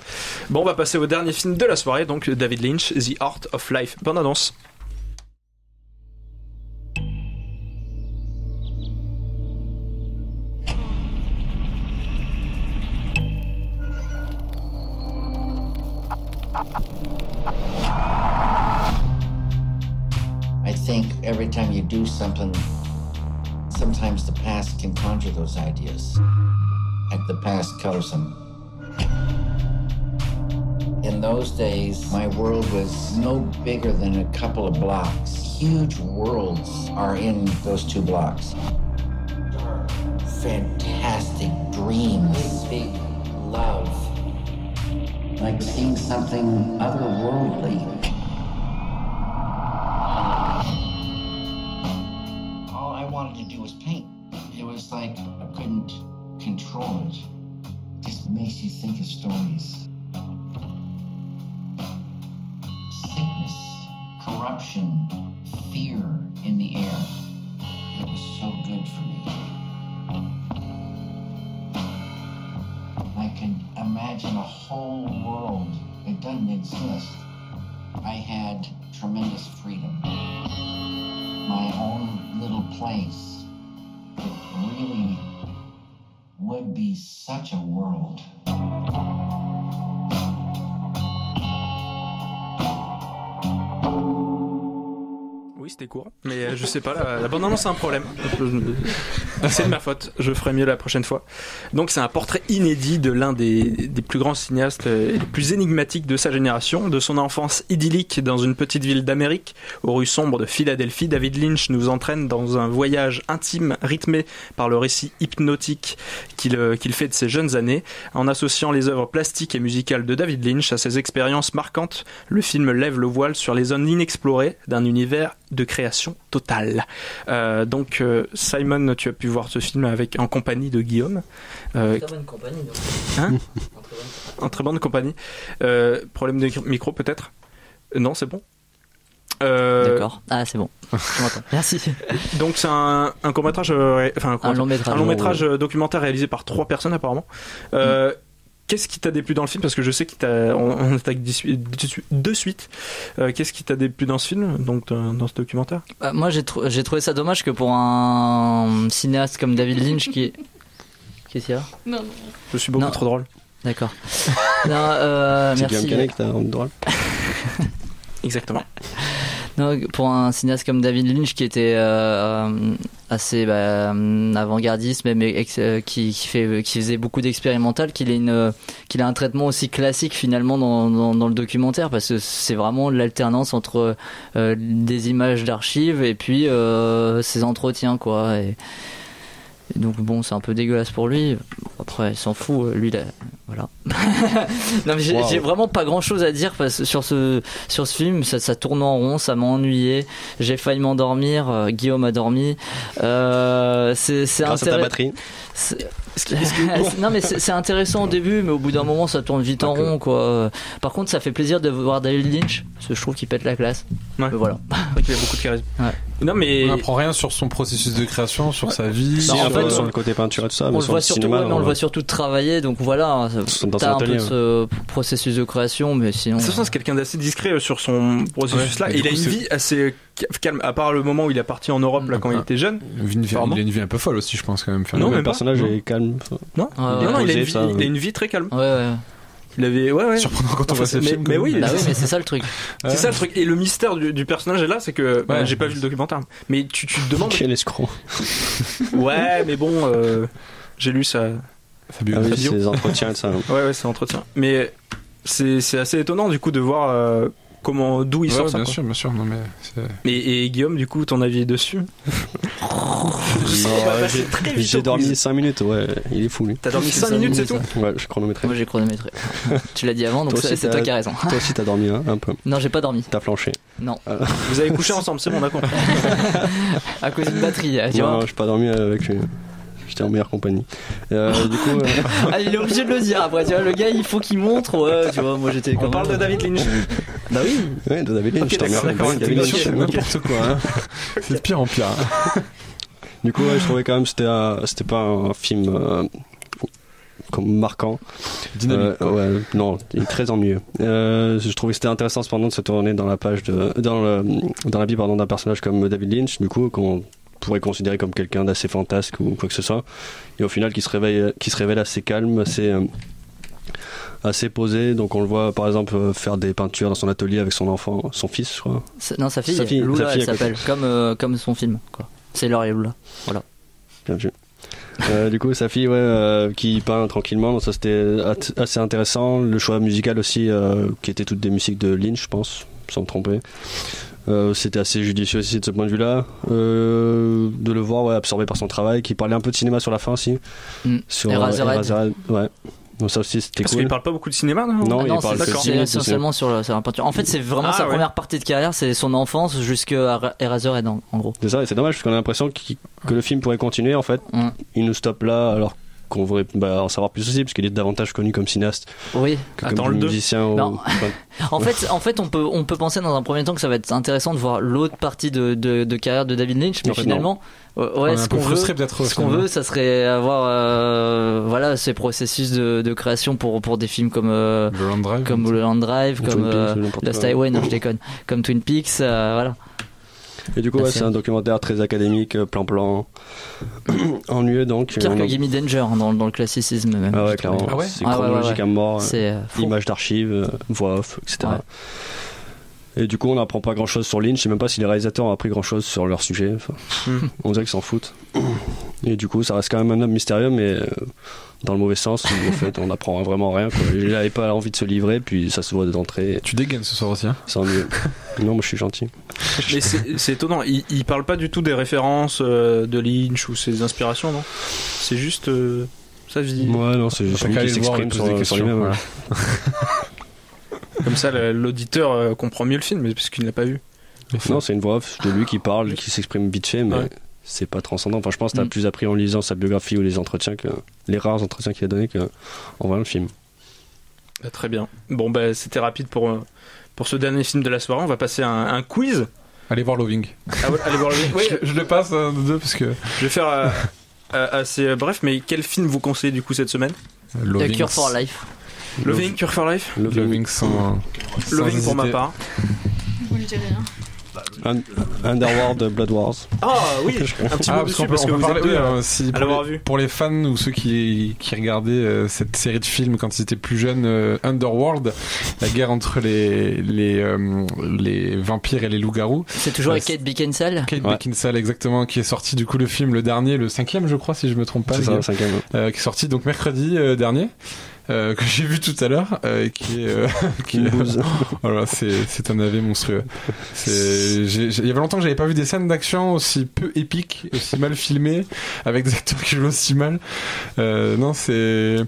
Bon, on va passer au dernier film de la soirée, donc David Lynch, The Art of Life. Bonne annonce. I think every time you do something, sometimes the past can conjure those ideas. Like the past colors them in In those days, my world was no bigger than a couple of blocks. Huge worlds are in those 2 blocks. Fantastic dreams. Big love. Like seeing something otherworldly. All I wanted to do was paint. It was like I couldn't control it. It just makes you think of stories. Sickness, corruption, fear in the air. It was so good for me. I could imagine a whole world that doesn't exist. I had tremendous freedom. My own little place. It really would be such a world. Oui, c'était court, mais je sais pas, la bande-annonce c'est un problème. C'est de ma faute, je ferai mieux la prochaine fois. Donc c'est un portrait inédit de l'un des plus grands cinéastes et des plus énigmatiques de sa génération, de son enfance idyllique dans une petite ville d'Amérique, aux rues sombres de Philadelphie. David Lynch nous entraîne dans un voyage intime rythmé par le récit hypnotique qu'il fait de ses jeunes années. En associant les œuvres plastiques et musicales de David Lynch à ses expériences marquantes, le film lève le voile sur les zones inexplorées d'un univers de création totale. Donc Simon, tu as pu voir ce film en compagnie de Guillaume. Très bonne compagnie. Donc. Hein en très bonne compagnie. Problème de micro peut-être? Non, c'est bon. D'accord. Ah, c'est bon. Je m'entends. Merci. Donc c'est un court-métrage, un long métrage documentaire réalisé par 3 personnes apparemment. Qu'est-ce qui t'a déplu dans le film? Parce que je sais qu'on attaque de suite. Qu'est-ce qui t'a déplu dans ce film, donc dans ce documentaire? Moi, j'ai trouvé ça dommage que pour un cinéaste comme David Lynch Qu'est-ce qu'il y a? Non. Je suis beaucoup trop drôle. D'accord. Non, c'est merci. Guillaume Canet que t'as rendu drôle. Exactement. Non, pour un cinéaste comme David Lynch qui était assez avant-gardiste, mais qui faisait beaucoup d'expérimental, qu'il a un traitement aussi classique finalement dans le documentaire, parce que c'est vraiment l'alternance entre des images d'archives et puis ses entretiens, quoi. Et donc bon, c'est un peu dégueulasse pour lui. Après, il s'en fout, lui, voilà. Non, mais j'ai vraiment pas grand chose à dire sur ce film. Ça tourne en rond, ça m'a ennuyé. J'ai failli m'endormir. Guillaume a dormi. C'est grâce à ta batterie. Non, mais c'est intéressant au début, mais au bout d'un moment ça tourne vite en rond, quoi. Par contre, ça fait plaisir de voir David Lynch, parce que je trouve qu'il pète la classe. Ouais. Voilà. C'est vrai qu'il a beaucoup de charisme. Ouais. Non, mais on n'apprend rien sur son processus de création, sur sa vie, en fait, sur le côté peinture et tout ça. On mais le voit surtout, cinéma, on le voit surtout travailler, donc voilà. T'as un peu ce processus de création, mais sinon. De toute façon, c'est quelqu'un d'assez discret sur son processus-là. Ouais, et il a une vie assez calme, à part le moment où il est parti en Europe là quand il était jeune. Il a une vie un peu folle aussi, je pense quand même. Non, mais le personnage est calme. Non, il a une vie très calme. Ouais. Il avait surprenant quand on voit ce film. Mais oui, mais c'est ça le truc. C'est ça le truc. Et le mystère du personnage est là, c'est que j'ai pas vu le documentaire, mais tu te demandes. Quel escroc. Ouais, mais bon, j'ai lu ça. Fabio. Ses entretiens, ça. Ouais, c'est entretien. Mais c'est assez étonnant du coup de voir d'où il sort ça. Bien sûr. Non, mais et Guillaume, du coup, ton avis dessus? J'ai dormi 5 minutes, ouais, il est fou lui. T'as dormi 5 minutes, c'est tout? Ouais, j'ai chronométré. Moi j'ai chronométré. Tu l'as dit avant, donc c'est toi qui as raison. Toi aussi t'as dormi un peu? Non, j'ai pas dormi. T'as flanché? Non. Vous avez couché ensemble, c'est bon, d'accord. À cause d'une batterie, tu vois. Non, j'ai pas dormi avec lui. J'étais en meilleure compagnie. Du coup, il est obligé de le dire après, tu vois, le gars il faut qu'il montre, ouais, tu vois, moi j'étais On parle de David Lynch. Bah oui. Ouais, de David Lynch, j'étais en meilleure compagnie. C'est n'importe quoi, hein. C'est de pire en pire. Du coup, je trouvais quand même que c'était pas un film comme marquant. Dynamique. Non, il est très ennuyeux. Je trouvais que c'était intéressant cependant de se tourner dans la vie d'un personnage comme David Lynch, du coup, qu'on pourrait considérer comme quelqu'un d'assez fantasque ou quoi que ce soit, et au final qui se révèle assez calme, assez posé. Donc on le voit par exemple faire des peintures dans son atelier avec son fils, je crois. Non, sa fille Lula, elle s'appelle comme son film, quoi. C'est Laure et Lula, voilà. Bien vu. Du coup, sa fille, qui peint tranquillement, donc ça c'était assez intéressant. Le choix musical aussi, qui était toutes des musiques de Lynch, je pense, sans me tromper. C'était assez judicieux aussi de ce point de vue-là. De le voir absorbé par son travail, qui parlait un peu de cinéma sur la fin aussi. Sur Eraserhead. Ouais. Donc ça aussi c'était Parce cool. qu'il parle pas beaucoup de cinéma, non? Non, il parle c'est essentiellement sur la peinture. En fait, c'est vraiment sa première partie de carrière, c'est son enfance jusqu'à Eraserhead en gros. C'est ça, et c'est dommage parce qu'on a l'impression que le film pourrait continuer en fait. Il nous stoppe là alors qu'on voudrait en savoir plus aussi parce qu'il est davantage connu comme cinéaste que comme musicien. En fait, on peut penser dans un premier temps que ça va être intéressant de voir l'autre partie de carrière de David Lynch, mais finalement, ce qu'on veut, ça serait avoir ces processus de création pour des films comme Mulholland Drive, comme Lost Highway, non je déconne, comme Twin Peaks, voilà. Et du coup, c'est un documentaire très académique, plan-plan, ennuyeux donc. Pire que Gimme Danger dans le classicisme même. Ah ouais, clairement. C'est chronologique à mort, images d'archives, voix off, etc. Ouais. Et du coup, on n'apprend pas grand-chose sur Lynch. Je sais même pas si les réalisateurs ont appris grand-chose sur leur sujet. On dirait qu'ils s'en foutent. Et du coup, ça reste quand même un homme mystérieux, mais dans le mauvais sens, où en fait, on n'apprend vraiment rien. Il n'avait pas envie de se livrer, puis ça se voit d'entrée. Tu dégaines ce soir aussi, hein? C'est ennuyeux. Non, moi je suis gentil. Mais c'est étonnant. Il parle pas du tout des références de Lynch ou ses inspirations, non? C'est juste sa vie. Ouais, non, c'est juste lui qui s'exprime sur lui-même. Voilà. Comme ça, l'auditeur comprend mieux le film, parce qu'il ne l'a pas vu. Non, c'est une voix off de lui qui parle, qui s'exprime vite fait, mais c'est pas transcendant. Enfin, je pense que t'as plus appris en lisant sa biographie ou les entretiens, les rares entretiens qu'il a donnés, qu'en voyant le film. Très bien. Bon, c'était rapide pour ce dernier film de la soirée. On va passer à un quiz. Allez voir Loving. Allez voir Loving. Oui. Je le passe de deux parce que. Je vais faire assez bref, mais quel film vous conseillez du coup cette semaine? The Cure for Life. Loving, Cure for Life. Loving sans Loving pour ma part. Vous ne direz rien. Underworld Blood Wars. Ah oui, un petit peu dessus parce que vous êtes deux à l'avoir vu. Pour les fans ou ceux qui regardaient cette série de films quand ils étaient plus jeunes, Underworld, la guerre entre les vampires et les loups-garous. C'est toujours avec Kate Beckinsale. Kate Beckinsale, exactement, qui est sorti du coup le film, le dernier, le 5e je crois si je me trompe pas. C'est ça, le 5e. Qui est sorti donc mercredi dernier. Que j'ai vu tout à l'heure, qui est voilà, c'est un AV monstrueux. Il y avait longtemps que j'avais pas vu des scènes d'action aussi peu épiques, aussi mal filmées, avec des acteurs qui jouent aussi mal. Non, c'est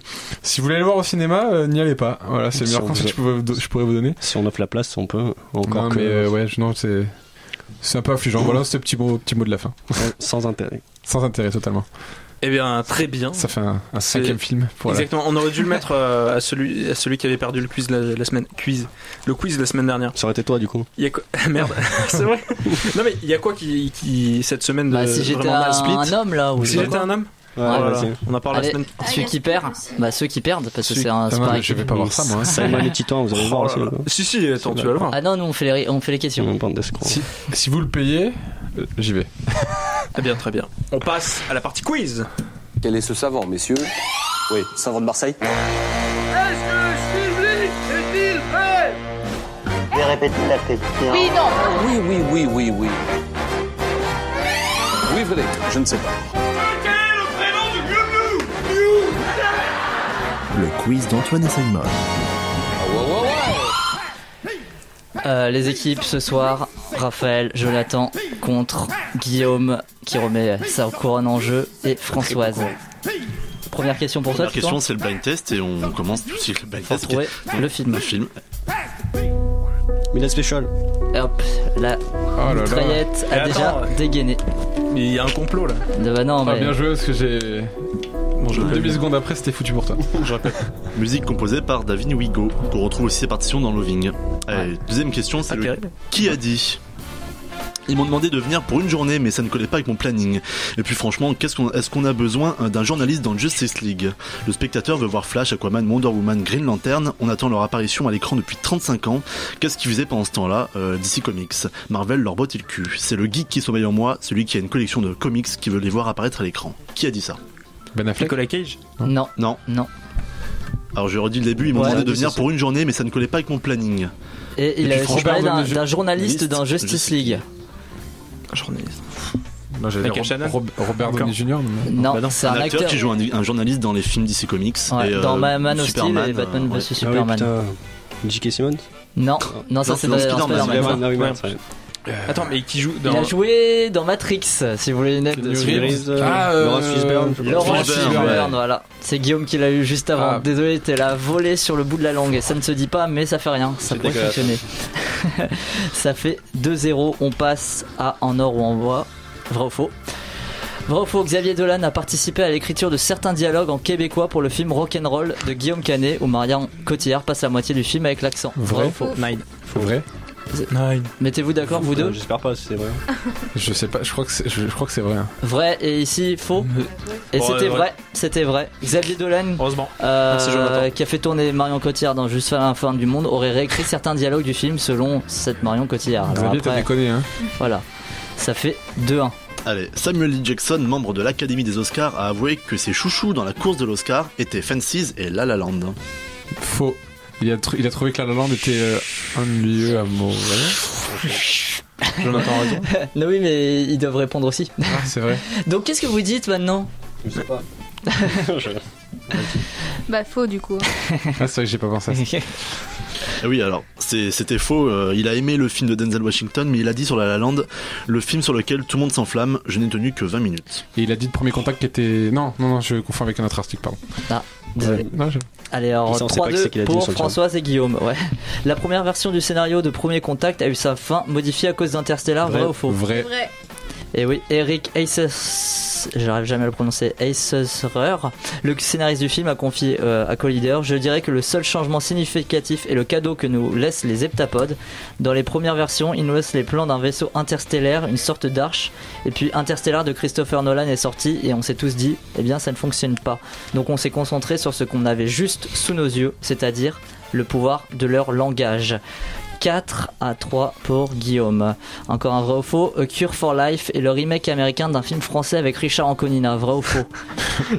si vous voulez aller voir au cinéma, n'y allez pas. Voilà, c'est le meilleur conseil que je pourrais vous donner. Si on offre la place, on peut encore. Non, mais non, c'est un peu affligeant. Voilà, ce petit mot de la fin. Sans intérêt. Sans intérêt totalement. Eh bien, très bien. Ça fait un 5e film. Exactement. On aurait dû le mettre à celui qui avait perdu le quiz la semaine dernière. Ça aurait été toi, du coup. Il y a quoi... Merde, c'est vrai. Non mais il y a quoi qui cette semaine de si j'étais un homme là. Si j'étais un homme. Voilà. On en parle la semaine. Ceux qui perdent, parce que c'est un. Je vais pas voir ça, moi. Ça m'a les titans, vous allez voir aussi. Si, attends, tu vas le voir. Ah non, nous on fait les questions. Si vous le payez, j'y vais. Très bien. On passe à la partie quiz. Quel est ce savant, messieurs? Oui, savant de Marseille. Est-ce que Steve est-il prêt? Je vais répéter la question. Oui, non. Oui. Oui, venez, je ne sais pas. Quel est le prénom de Miu? Le quiz d'Antoine Esselman. Les équipes ce soir, Raphaël, Jonathan contre Guillaume qui remet sa couronne en jeu et Françoise. Première question pour toi. La question c'est le blind test et on commence tout de suite le blind test. Trouver le film. Mila Special. Hop, la mitraillette a déjà dégainé. Il y a un complot là. Non, mais... bien joué parce que j'ai... demi-seconde après c'était foutu pour toi. Je répète. Musique composée par David Wigo, qu'on retrouve aussi ses partitions dans Loving. Allez, deuxième question, c'est qui a dit? Ils m'ont demandé de venir pour une journée, mais ça ne collait pas avec mon planning. Et puis franchement, est-ce qu'on a besoin d'un journaliste dans Justice League? Le spectateur veut voir Flash, Aquaman, Wonder Woman, Green Lantern. On attend leur apparition à l'écran depuis 35 ans. Qu'est-ce qu'ils faisaient pendant ce temps-là? DC Comics. Marvel leur botte le cul. C'est le geek qui sommeille en moi, celui qui a une collection de comics qui veut les voir apparaître à l'écran. Qui a dit ça? Ben Affleck. Nicolas Cage? Non. Alors je redis le début, ils m'ont demandé de venir pour une journée, mais ça ne collait pas avec mon planning. Et il a parlé d'un journaliste dans Justice League. Journaliste. Non, j'allais dire Robert Downey Jr. Non, c'est un acteur qui joue un journaliste dans les films DC Comics. Ouais, et, dans Man of Steel et Batman vs Superman. J.K. Simmons. Non, ça c'est dans Spider-Man. Attends, mais qui joue dans... Il a joué dans Matrix, si vous voulez une aide. Laurence Fishburne. Laurence Fishburne, voilà. C'est Guillaume qui l'a eu juste avant. Désolé, t'es là volé sur le bout de la langue. Ça ne se dit pas, mais ça fait rien. Ça pourrait fonctionner. Ça fait 2-0. On passe à En or ou en bois. Vrai ou faux? Vrai ou faux, Xavier Dolan a participé à l'écriture de certains dialogues en québécois pour le film Rock'n'Roll de Guillaume Canet, où Marion Cotillard passe la moitié du film avec l'accent. Vrai ou faux? Nine. Vrai. Mettez-vous d'accord, vous deux? J'espère pas si c'est vrai. Je sais pas, je crois que c'est vrai. Vrai, et ici faux. Et c'était vrai. Xavier Dolan, heureusement, qui a fait tourner Marion Cotillard dans Juste la fin du monde, aurait réécrit certains dialogues du film selon cette Marion Cotillard. Xavier, t'as déconné, hein. Voilà, ça fait 2-1. Allez, Samuel L. Jackson, membre de l'Académie des Oscars, a avoué que ses chouchous dans la course de l'Oscar étaient Fences et La La Land. Faux. Il a trouvé que La La Land était un lieu amoureux. Jonathan a raison. Non, oui, mais ils doivent répondre aussi. Ah, c'est vrai. Donc, qu'est-ce que vous dites maintenant? Je sais pas. Bah, faux du coup. Ah, c'est vrai que j'ai pas pensé à ça. Oui, alors, c'était faux. Il a aimé le film de Denzel Washington, mais il a dit sur La La Land, le film sur lequel tout le monde s'enflamme, je n'ai tenu que 20 minutes. Et il a dit de Premier Contact qui était... Non, je confonds avec un autre article, pardon. Ah, désolé. Non, Allez, alors 3-2 pour Françoise et Guillaume. Ouais. La première version du scénario de Premier Contact a eu sa fin modifiée à cause d'Interstellar. Vrai ou faux? Vrai. Et oui, Eric Eises, j'arrive jamais à le prononcer, Eiserer, le scénariste du film, a confié à Collider: je dirais que le seul changement significatif est le cadeau que nous laissent les heptapodes. Dans les premières versions, ils nous laissent les plans d'un vaisseau interstellaire, une sorte d'arche, et puis Interstellar de Christopher Nolan est sorti et on s'est tous dit, eh bien ça ne fonctionne pas. Donc on s'est concentré sur ce qu'on avait juste sous nos yeux, c'est-à-dire le pouvoir de leur langage. 4-3 pour Guillaume. Encore un vrai ou faux? A Cure for Life est le remake américain d'un film français avec Richard Anconina. Vrai ou faux?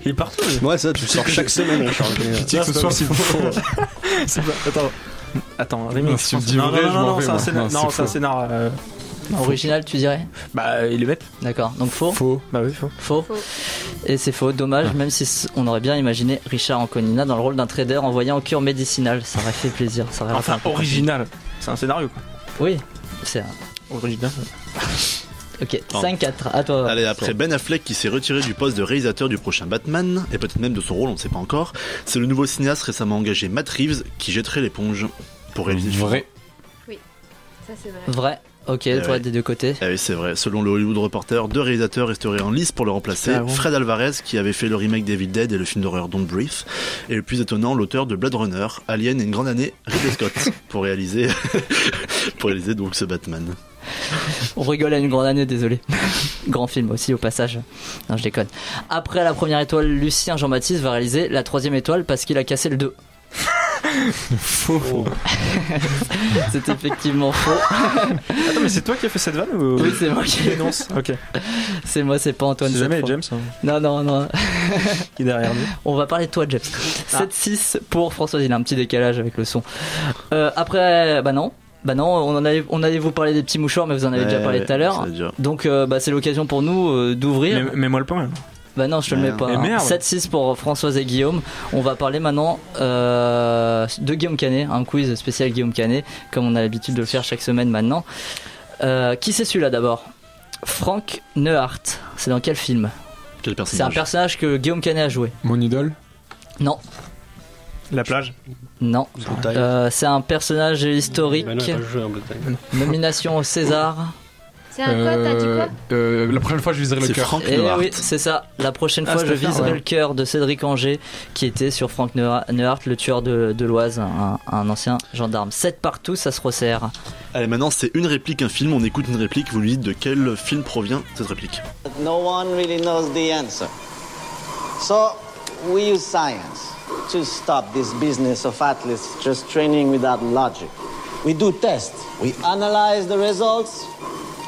Il est partout. Ouais, ça, tu sors chaque semaine, Richard Anconina. Je dis que ce soir, c'est faux. Attends, remake. Si tu me dis vrai, je m'en vais. Non, c'est un scénar. Original, tu dirais? Bah, il est bête. D'accord, donc faux? Faux. Bah oui, faux. Faux. Et c'est faux, dommage, même si on aurait bien imaginé Richard Anconina dans le rôle d'un trader envoyé en cure médicinale. Ça aurait fait plaisir. Ça aurait enfin, original. C'est un scénario, quoi. Oui, c'est un... original. Ok, 5-4, à toi. Allez, après Ben Affleck qui s'est retiré du poste de réalisateur du prochain Batman, et peut-être même de son rôle, on ne sait pas encore, c'est le nouveau cinéaste récemment engagé Matt Reeves qui jetterait l'éponge pour réaliser le film. Oui, ça c'est vrai. Vrai. Ok, toi des deux côtés. Ah oui, c'est vrai. Selon le Hollywood Reporter, 2 réalisateurs resteraient en lice pour le remplacer. Fred Alvarez, qui avait fait le remake Evil Dead et le film d'horreur Don't Breathe, et le plus étonnant, l'auteur de Blade Runner, Alien et une grande année, Ridley Scott, pour réaliser donc ce Batman. On rigole à une grande année, désolé. Grand film aussi au passage. Non, je déconne. Après la première étoile, Lucien Jean-Baptiste va réaliser la 3e étoile parce qu'il a cassé le 2. Faux. C'est effectivement faux. Attends, mais c'est toi qui as fait cette vanne ou... Oui, c'est moi qui dénonce. Ok. C'est moi, c'est pas Antoine. C'est jamais James. Hein. Non. Qui est derrière nous. On va parler de toi, James. 7-6 pour François. Il a un petit décalage avec le son. Après, non, on allait vous parler des petits mouchoirs, mais vous en avez déjà parlé tout à l'heure. Donc, c'est l'occasion pour nous d'ouvrir. Mais moi le point. Bah non, je te le mets pas. 7-6 pour Françoise et Guillaume. On va parler maintenant de Guillaume Canet, un quiz spécial Guillaume Canet, comme on a l'habitude de le faire chaque semaine maintenant. Qui c'est celui-là d'abord? Frank Neuhardt. C'est dans quel film? Quel personnage? C'est un personnage que Guillaume Canet a joué. Mon idole? Non. La plage? Non. C'est un personnage historique. Bah non, il a pas joué en Bretagne. Nomination au César. C'est un quoi? T'as dit quoi? La prochaine fois, je viserai le cœur. Et oui, c'est ça. La prochaine fois, je viserai le cœur de Cédric Angers, qui était sur Frank Neuhardt, le tueur de l'Oise, un ancien gendarme. 7 partout, ça se resserre. Allez, maintenant, c'est une réplique, un film. On écoute une réplique. Vous lui dites de quel film provient cette réplique. No one really knows the answer. So, we use science to stop this business of athletes just training without logic. We do tests. We analyze the results.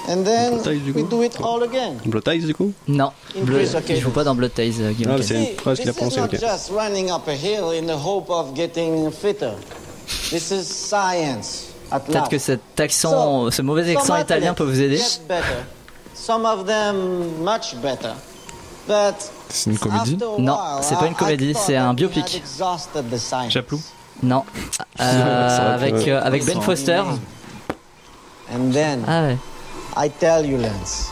And then we do it all again. Blood Ties du coup? Non, il joue pas dans Blood Ties. Non, c'est une phrase qu'il a prononcée. This is not just running up a hill in the hope of getting fitter. This is science. Peut-être que cet accent, ce mauvais accent italien peut vous aider. some of them much better. But c'est une comédie? Non, c'est pas une comédie, c'est un biopic. Chaplou? Non. Avec Ben Foster. And then, I tell you, Lance.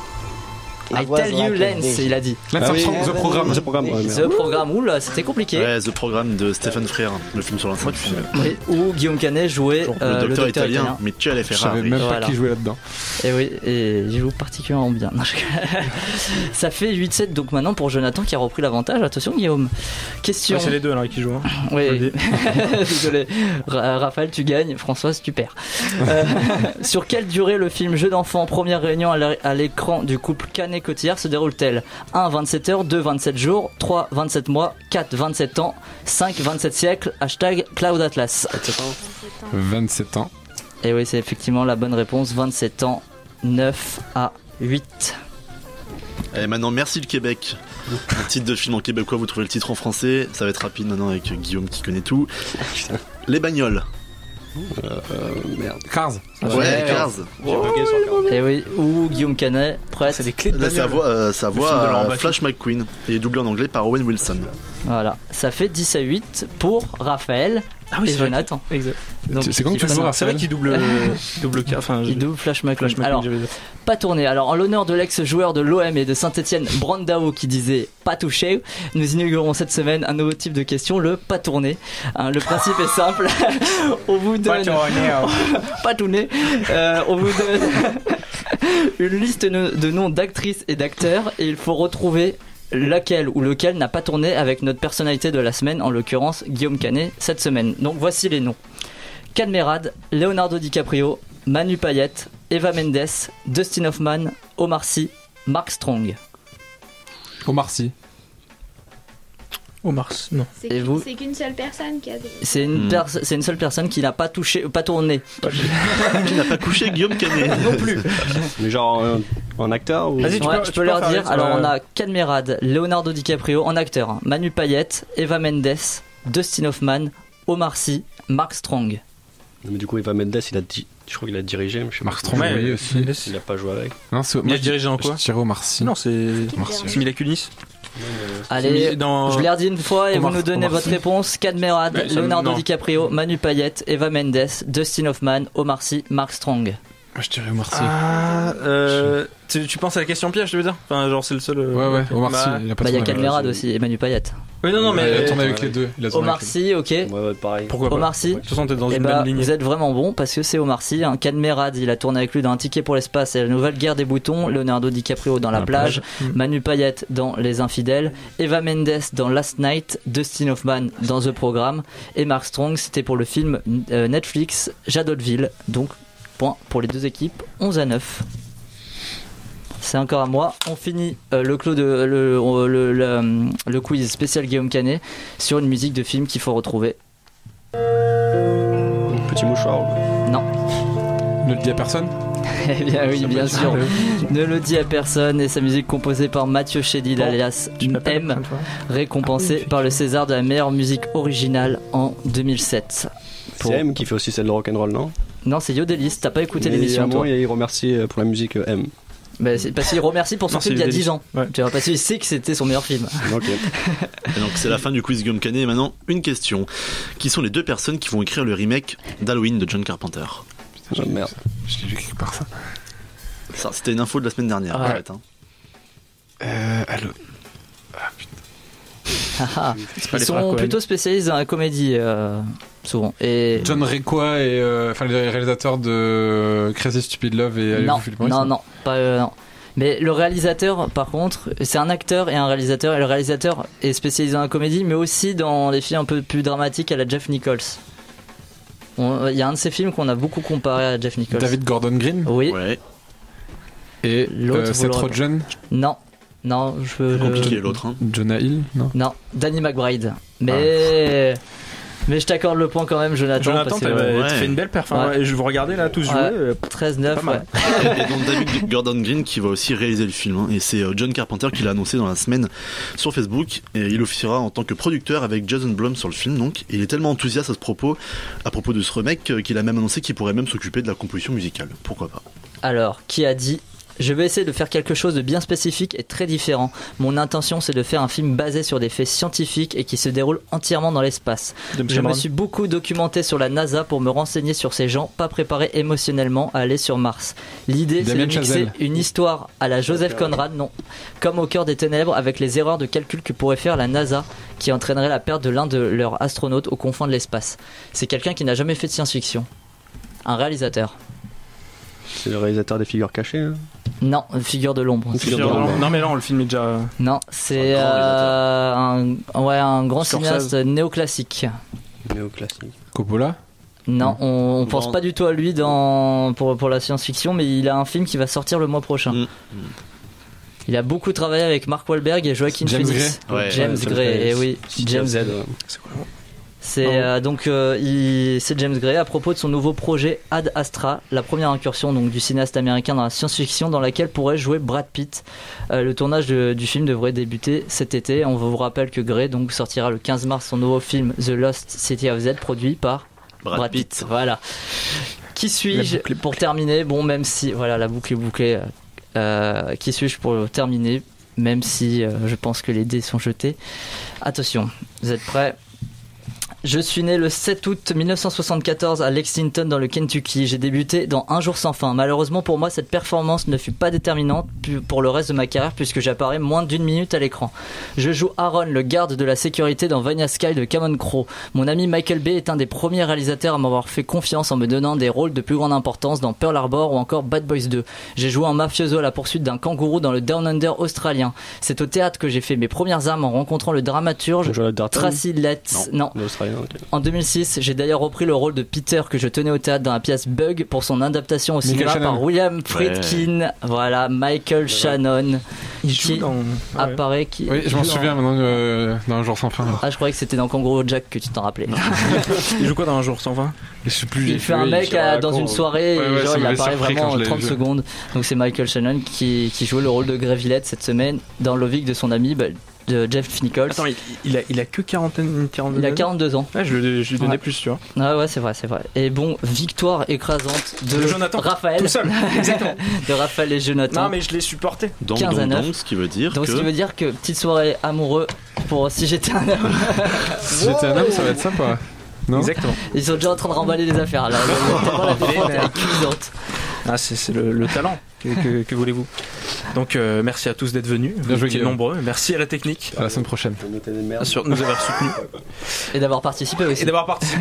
I tell you, Lance, il a dit. The Programme, oula, c'était compliqué. Ouais, The Programme de Stephen Frears, le film sur l'incendie. Oui, où Guillaume Canet jouait le docteur italien. Mais tu allais faire Je savais même pas qui jouait là-dedans. Et oui, et il joue particulièrement bien. Ça fait 8-7 donc maintenant pour Jonathan qui a repris l'avantage. Attention Guillaume. Question. C'est les deux alors qui jouent. Oui. Désolé. Raphaël, tu gagnes. Françoise, tu perds. Sur quelle durée le film Jeu d'enfant, première réunion à l'écran du couple Canet-Cotillard se déroule-t-elle? 1. 27 heures, 2. 27 jours, 3. 27 mois, 4. 27 ans, 5. 27 siècles, Cloud Atlas. 27 ans. Et oui, c'est effectivement la bonne réponse. 27 ans, 9 à 8. Et maintenant, merci le Québec. Un titre de film en québécois, vous trouvez le titre en français. Ça va être rapide maintenant avec Guillaume qui connaît tout. Les bagnoles. Merde. Cars. Ouais, Cars. Et oui, ou Guillaume Canet, prête. C'est des clés de sa voix Flash McQueen et doublé en anglais par Owen Wilson. Voilà, ça fait 10 à 8 pour Raphaël et Jonathan. Exact. C'est quand tu vois c'est vrai qu'il double il double Flash McQueen. Alors, pas tourné. Alors, en l'honneur de l'ex-joueur de l'OM et de Saint-Etienne, Brandao, qui disait pas touché, nous inaugurons cette semaine un nouveau type de question, le pas tourné. Le principe est simple. On vous donne pas tourné. On vous donne une liste de noms d'actrices et d'acteurs et il faut retrouver laquelle ou lequel n'a pas tourné avec notre personnalité de la semaine, en l'occurrence Guillaume Canet cette semaine. Donc voici les noms: Cadmerade, Leonardo DiCaprio, Manu Payette, Eva Mendes, Dustin Hoffman, Omar Sy, Mark Strong. Omar Sy. Non. C'est qu'une seule personne qui a. C'est une seule personne qui n'a pas tourné. Qui n'a pas couché Guillaume Canet. Non plus. Mais genre en acteur ou... Vas-y, tu peux leur dire. Alors on a Cadmerade, Leonardo DiCaprio en acteur, hein. Manu Payette, Eva Mendes, Dustin Hoffman, Omar Sy, Mark Strong. Mais du coup Eva Mendes je crois qu'il a dirigé. Mark Strong aussi. Il a pas joué avec. Non, il a dirigé en quoi? Je dirais Omar Sy. Non, c'est Mila Kunis. Allez, je l'ai redit une fois et vous nous donnez votre réponse. Cadmerade, Leonardo DiCaprio, Manu Payette, Eva Mendes, Dustin Hoffman, Omar Sy, Mark Strong. Je dirais Omar Sy. Tu penses à la question piège, je veux dire? Enfin, genre c'est le seul. Ouais, Omar Sy. Il y a Cadmerade aussi et Manu Payette. Oui, non, mais il a tourné avec les deux. Omar Sy, ok. Ouais, pareil. Pourquoi pas? Omar Sy. De toute façon, t'es dans une bonne ligne. Vous êtes vraiment bon parce que c'est Omar Sy. Cadmerade, il a tourné avec lui dans Un ticket pour l'espace et La nouvelle guerre des boutons. Leonardo DiCaprio dans La plage. Manu Payette dans Les infidèles. Eva Mendes dans Last Night. Dustin Hoffman dans The Programme. Et Mark Strong, c'était pour le film Netflix Jadottville. Donc, point pour les deux équipes. 11 à 9. C'est encore à moi. On finit le quiz spécial Guillaume Canet sur une musique de film qu'il faut retrouver. Petit mouchoir. Non. Ne le dis à personne? Eh bien oui, bien sûr. Ne le dis à personne. Et sa musique composée par Mathieu Chédid alias M, récompensé par le César de la meilleure musique originale en 2007. C'est M qui fait aussi celle de Rock'n'Roll, non? Non, c'est Yodelis. T'as pas écouté l'émission, toi? Il remercie pour la musique M. Bah, c'est parce qu'il remercie pour son film il y a 10 ans. Ouais. Tu vois, parce qu'il sait que c'était son meilleur film. Okay. Et donc c'est la fin du quiz Guillaume Canet. Et maintenant, une question. Qui sont les deux personnes qui vont écrire le remake d'Halloween de John Carpenter? Putain, merde. Je l'ai vu quelque part ça. C'était une info de la semaine dernière. Ouais. En fait, hein. Allô. Ah, putain. Ils sont plutôt spécialisés dans la comédie souvent. Et John Requa et les réalisateurs de Crazy Stupid Love et non, pas mais le réalisateur par contre c'est un acteur et un réalisateur, et le réalisateur est spécialisé dans la comédie mais aussi dans des films un peu plus dramatiques à la Jeff Nichols. Il y a un de ces films qu'on a beaucoup comparé à Jeff Nichols. David Gordon Green. Oui. Ouais. Et Seth Rogen. Non, je peux. Compliqué l'autre. Hein. Jonah Hill. Non, Danny McBride. Mais je t'accorde le point quand même, Jonathan. Tu fais une belle performance. Et je vous regardez là, tous jouer. 13-9. Et donc David Gordon Green qui va aussi réaliser le film. Hein. Et c'est John Carpenter qui l'a annoncé dans la semaine sur Facebook. Et il officiera en tant que producteur avec Jason Blum sur le film. Donc, et il est tellement enthousiaste à propos de ce remake qu'il a même annoncé qu'il pourrait même s'occuper de la composition musicale. Pourquoi pas? Alors, qui a dit Je vais essayer de faire quelque chose de bien spécifique et très différent. Mon intention, c'est de faire un film basé sur des faits scientifiques et qui se déroule entièrement dans l'espace. Je me suis beaucoup documenté sur la NASA pour me renseigner sur ces gens pas préparés émotionnellement à aller sur Mars. L'idée, c'est de mixer une histoire à la Joseph Conrad, non, comme Au cœur des ténèbres, avec les erreurs de calcul que pourrait faire la NASA, qui entraînerait la perte de l'un de leurs astronautes aux confins de l'espace. C'est quelqu'un qui n'a jamais fait de science-fiction. Un réalisateur. C'est le réalisateur des Figures cachées, hein. Non, figure de l'ombre. Non mais non, le film est déjà... Non, c'est un grand cinéaste néoclassique. Néoclassique. Coppola? Non, on pense pas du tout à lui pour la science-fiction, mais il a un film qui va sortir le mois prochain. Il a beaucoup travaillé avec Mark Wahlberg et Joaquin Phoenix. James Gray, et oui, James Z. C'est quoi? C'est c'est James Gray à propos de son nouveau projet Ad Astra, la première incursion donc du cinéaste américain dans la science-fiction dans laquelle pourrait jouer Brad Pitt. Le tournage du film devrait débuter cet été. On vous rappelle que Gray donc sortira le 15 mars son nouveau film The Lost City of Z, produit par Brad Pitt. Voilà. Qui suis-je pour terminer? Bon, même si voilà, la boucle est bouclée. Qui suis-je pour terminer? Même si je pense que les dés sont jetés. Attention, vous êtes prêts? Je suis né le 7 août 1974 à Lexington dans le Kentucky. J'ai débuté dans Un jour sans fin. Malheureusement pour moi, cette performance ne fut pas déterminante pour le reste de ma carrière puisque j'apparais moins d'1 minute à l'écran. Je joue Aaron, le garde de la sécurité dans Vanilla Sky de Cameron Crowe. Mon ami Michael Bay est un des premiers réalisateurs à m'avoir fait confiance en me donnant des rôles de plus grande importance dans Pearl Harbor ou encore Bad Boys 2. J'ai joué un mafioso à la poursuite d'un kangourou dans le Down Under australien. C'est au théâtre que j'ai fait mes premières armes en rencontrant le dramaturge Tracy Letts. Non. Okay. En 2006, j'ai d'ailleurs repris le rôle de Peter que je tenais au théâtre dans la pièce Bug pour son adaptation au cinéma par William Friedkin. Ouais. Voilà, Michael Shannon qui apparaît. Oui, je m'en souviens maintenant dans Un jour sans fin. Ah, je croyais que c'était dans Kangaroo Jack que tu t'en rappelais. Il joue quoi dans Un jour sans fin? Il fait un mec dans une soirée et genre, il apparaît vraiment 30 secondes. Donc c'est Michael Shannon qui jouait le rôle de Gray Villette cette semaine dans l'ovique de son ami de Jeff Nichols. Attends, il a que 42 Il a 42 ans. Ouais, je lui donnais plus, tu vois. Ah ouais, c'est vrai. Et bon, victoire écrasante de Jonathan, Raphaël. tout seul, exactement. De Raphaël et Jonathan. Non, mais je l'ai supporté. 15 à 9. Donc, ce qui veut dire ce qui veut dire que petite soirée amoureux pour Si j'étais un homme. Si j'étais un homme, ça va être sympa. Non, exactement. Ils sont déjà en train de remballer les affaires là. La défense est cuisante. Ah, c'est le talent. Que voulez-vous? Donc merci à tous d'être venus. Vous êtes nombreux. Merci à la technique. À la semaine prochaine. Sur nous avoir soutenus. Et d'avoir participé aussi.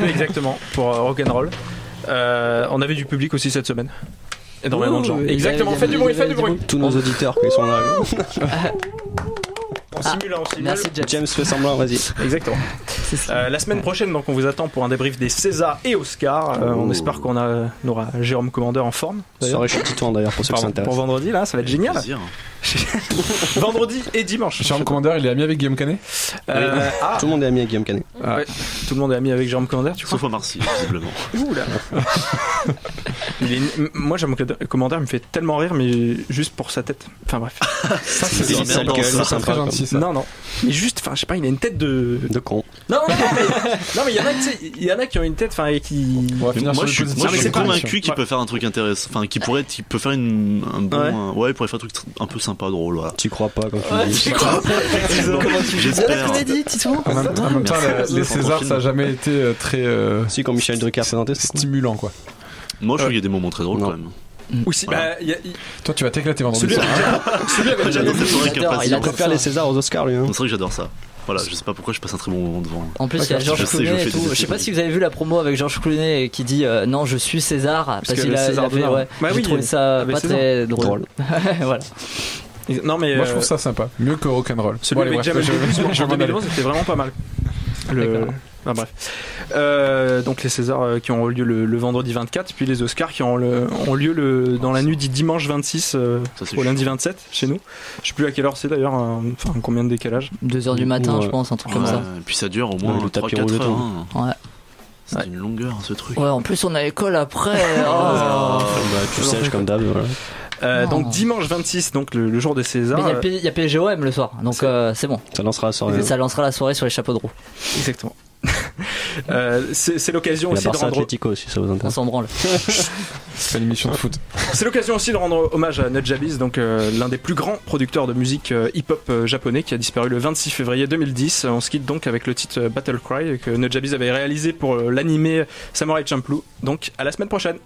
Exactement pour Rock'n'Roll. On avait du public aussi cette semaine. Énormément de gens. Exactement. Faites du bruit. Tous nos auditeurs qui sont là. En simulant aussi. Merci James fait semblant, vas-y. Exactement. La semaine prochaine, donc, on vous attend pour un débrief des Césars et Oscars. On espère qu'on aura Jérôme Commandeur en forme. Soirée chez Titouan d'ailleurs pour ceux qui s'intéressent. Pour vendredi, là, ça va être génial. Vendredi et dimanche. Jérôme Commandeur, il est ami avec Guillaume Canet. Tout le monde est ami avec Guillaume Canet. Ouais, tout le monde est ami avec Jérôme Commandeur, tu crois? Sauf Omar Sy, visiblement. Ouh là. Moi, Jérôme Commandeur me fait tellement rire, mais juste pour sa tête. Enfin bref. Ça, c'est très gentil. Ça. Non, mais juste, enfin, je sais pas, il a une tête de con. Non, mais il y en a qui ont une tête, enfin, qui. Moi, je suis convaincu qu'il peut faire un truc intéressant, enfin, qu'il peut faire il pourrait faire un truc un peu sympa, drôle, voilà. Tu crois pas quand tu dis. Tu crois pas. J'espère. En même temps, les Césars, ça a jamais été très. Si, quand Michel Drucker présentait, c'était stimulant, quoi. Moi, je trouve qu'il y a des moments très drôles quand même. Aussi, toi tu vas t'éclater vendredi soir. Celui avec il préfère les Césars aux Oscars, lui. C'est vrai que j'adore ça. Voilà, je sais pas pourquoi je passe un très bon moment devant. En plus, il y a Georges Clooney et tout. Je sais pas si vous avez vu la promo avec Georges Clooney qui dit non, je suis César parce qu'il a fait. J'ai trouvé ça pas très drôle. Voilà. Non, mais moi je trouve ça sympa, mieux que Rock'n'Roll. Celui avec Jamel en 2011, c'était vraiment pas mal. Bref. Donc les Césars qui ont lieu le vendredi 24, puis les Oscars qui ont lieu dans la nuit du dimanche 26 au lundi 27 chez nous. Je sais plus à quelle heure c'est d'ailleurs, enfin combien de décalage. 2h du matin, je pense, un truc comme ça. Et puis ça dure au moins 3-4 heures. Ouais. C'est une longueur ce truc. Ouais, en plus on a école après. Tu sèches comme d'hab, voilà. Donc dimanche 26, donc le jour de César. Mais il y a PSGOM le soir, donc c'est bon. Ça lancera la soirée. Ça lancera la soirée sur les chapeaux de roue. Exactement. C'est l'occasion aussi de Barça rendre. Atlético, si ça vous intéresse. On s'en branle. C'est pas une émission de foot. C'est l'occasion aussi de rendre hommage à Nujabes, donc l'un des plus grands producteurs de musique hip-hop japonais qui a disparu le 26 février 2010. On se quitte donc avec le titre Battle Cry que Nujabes avait réalisé pour l'animé Samurai Champloo. Donc à la semaine prochaine.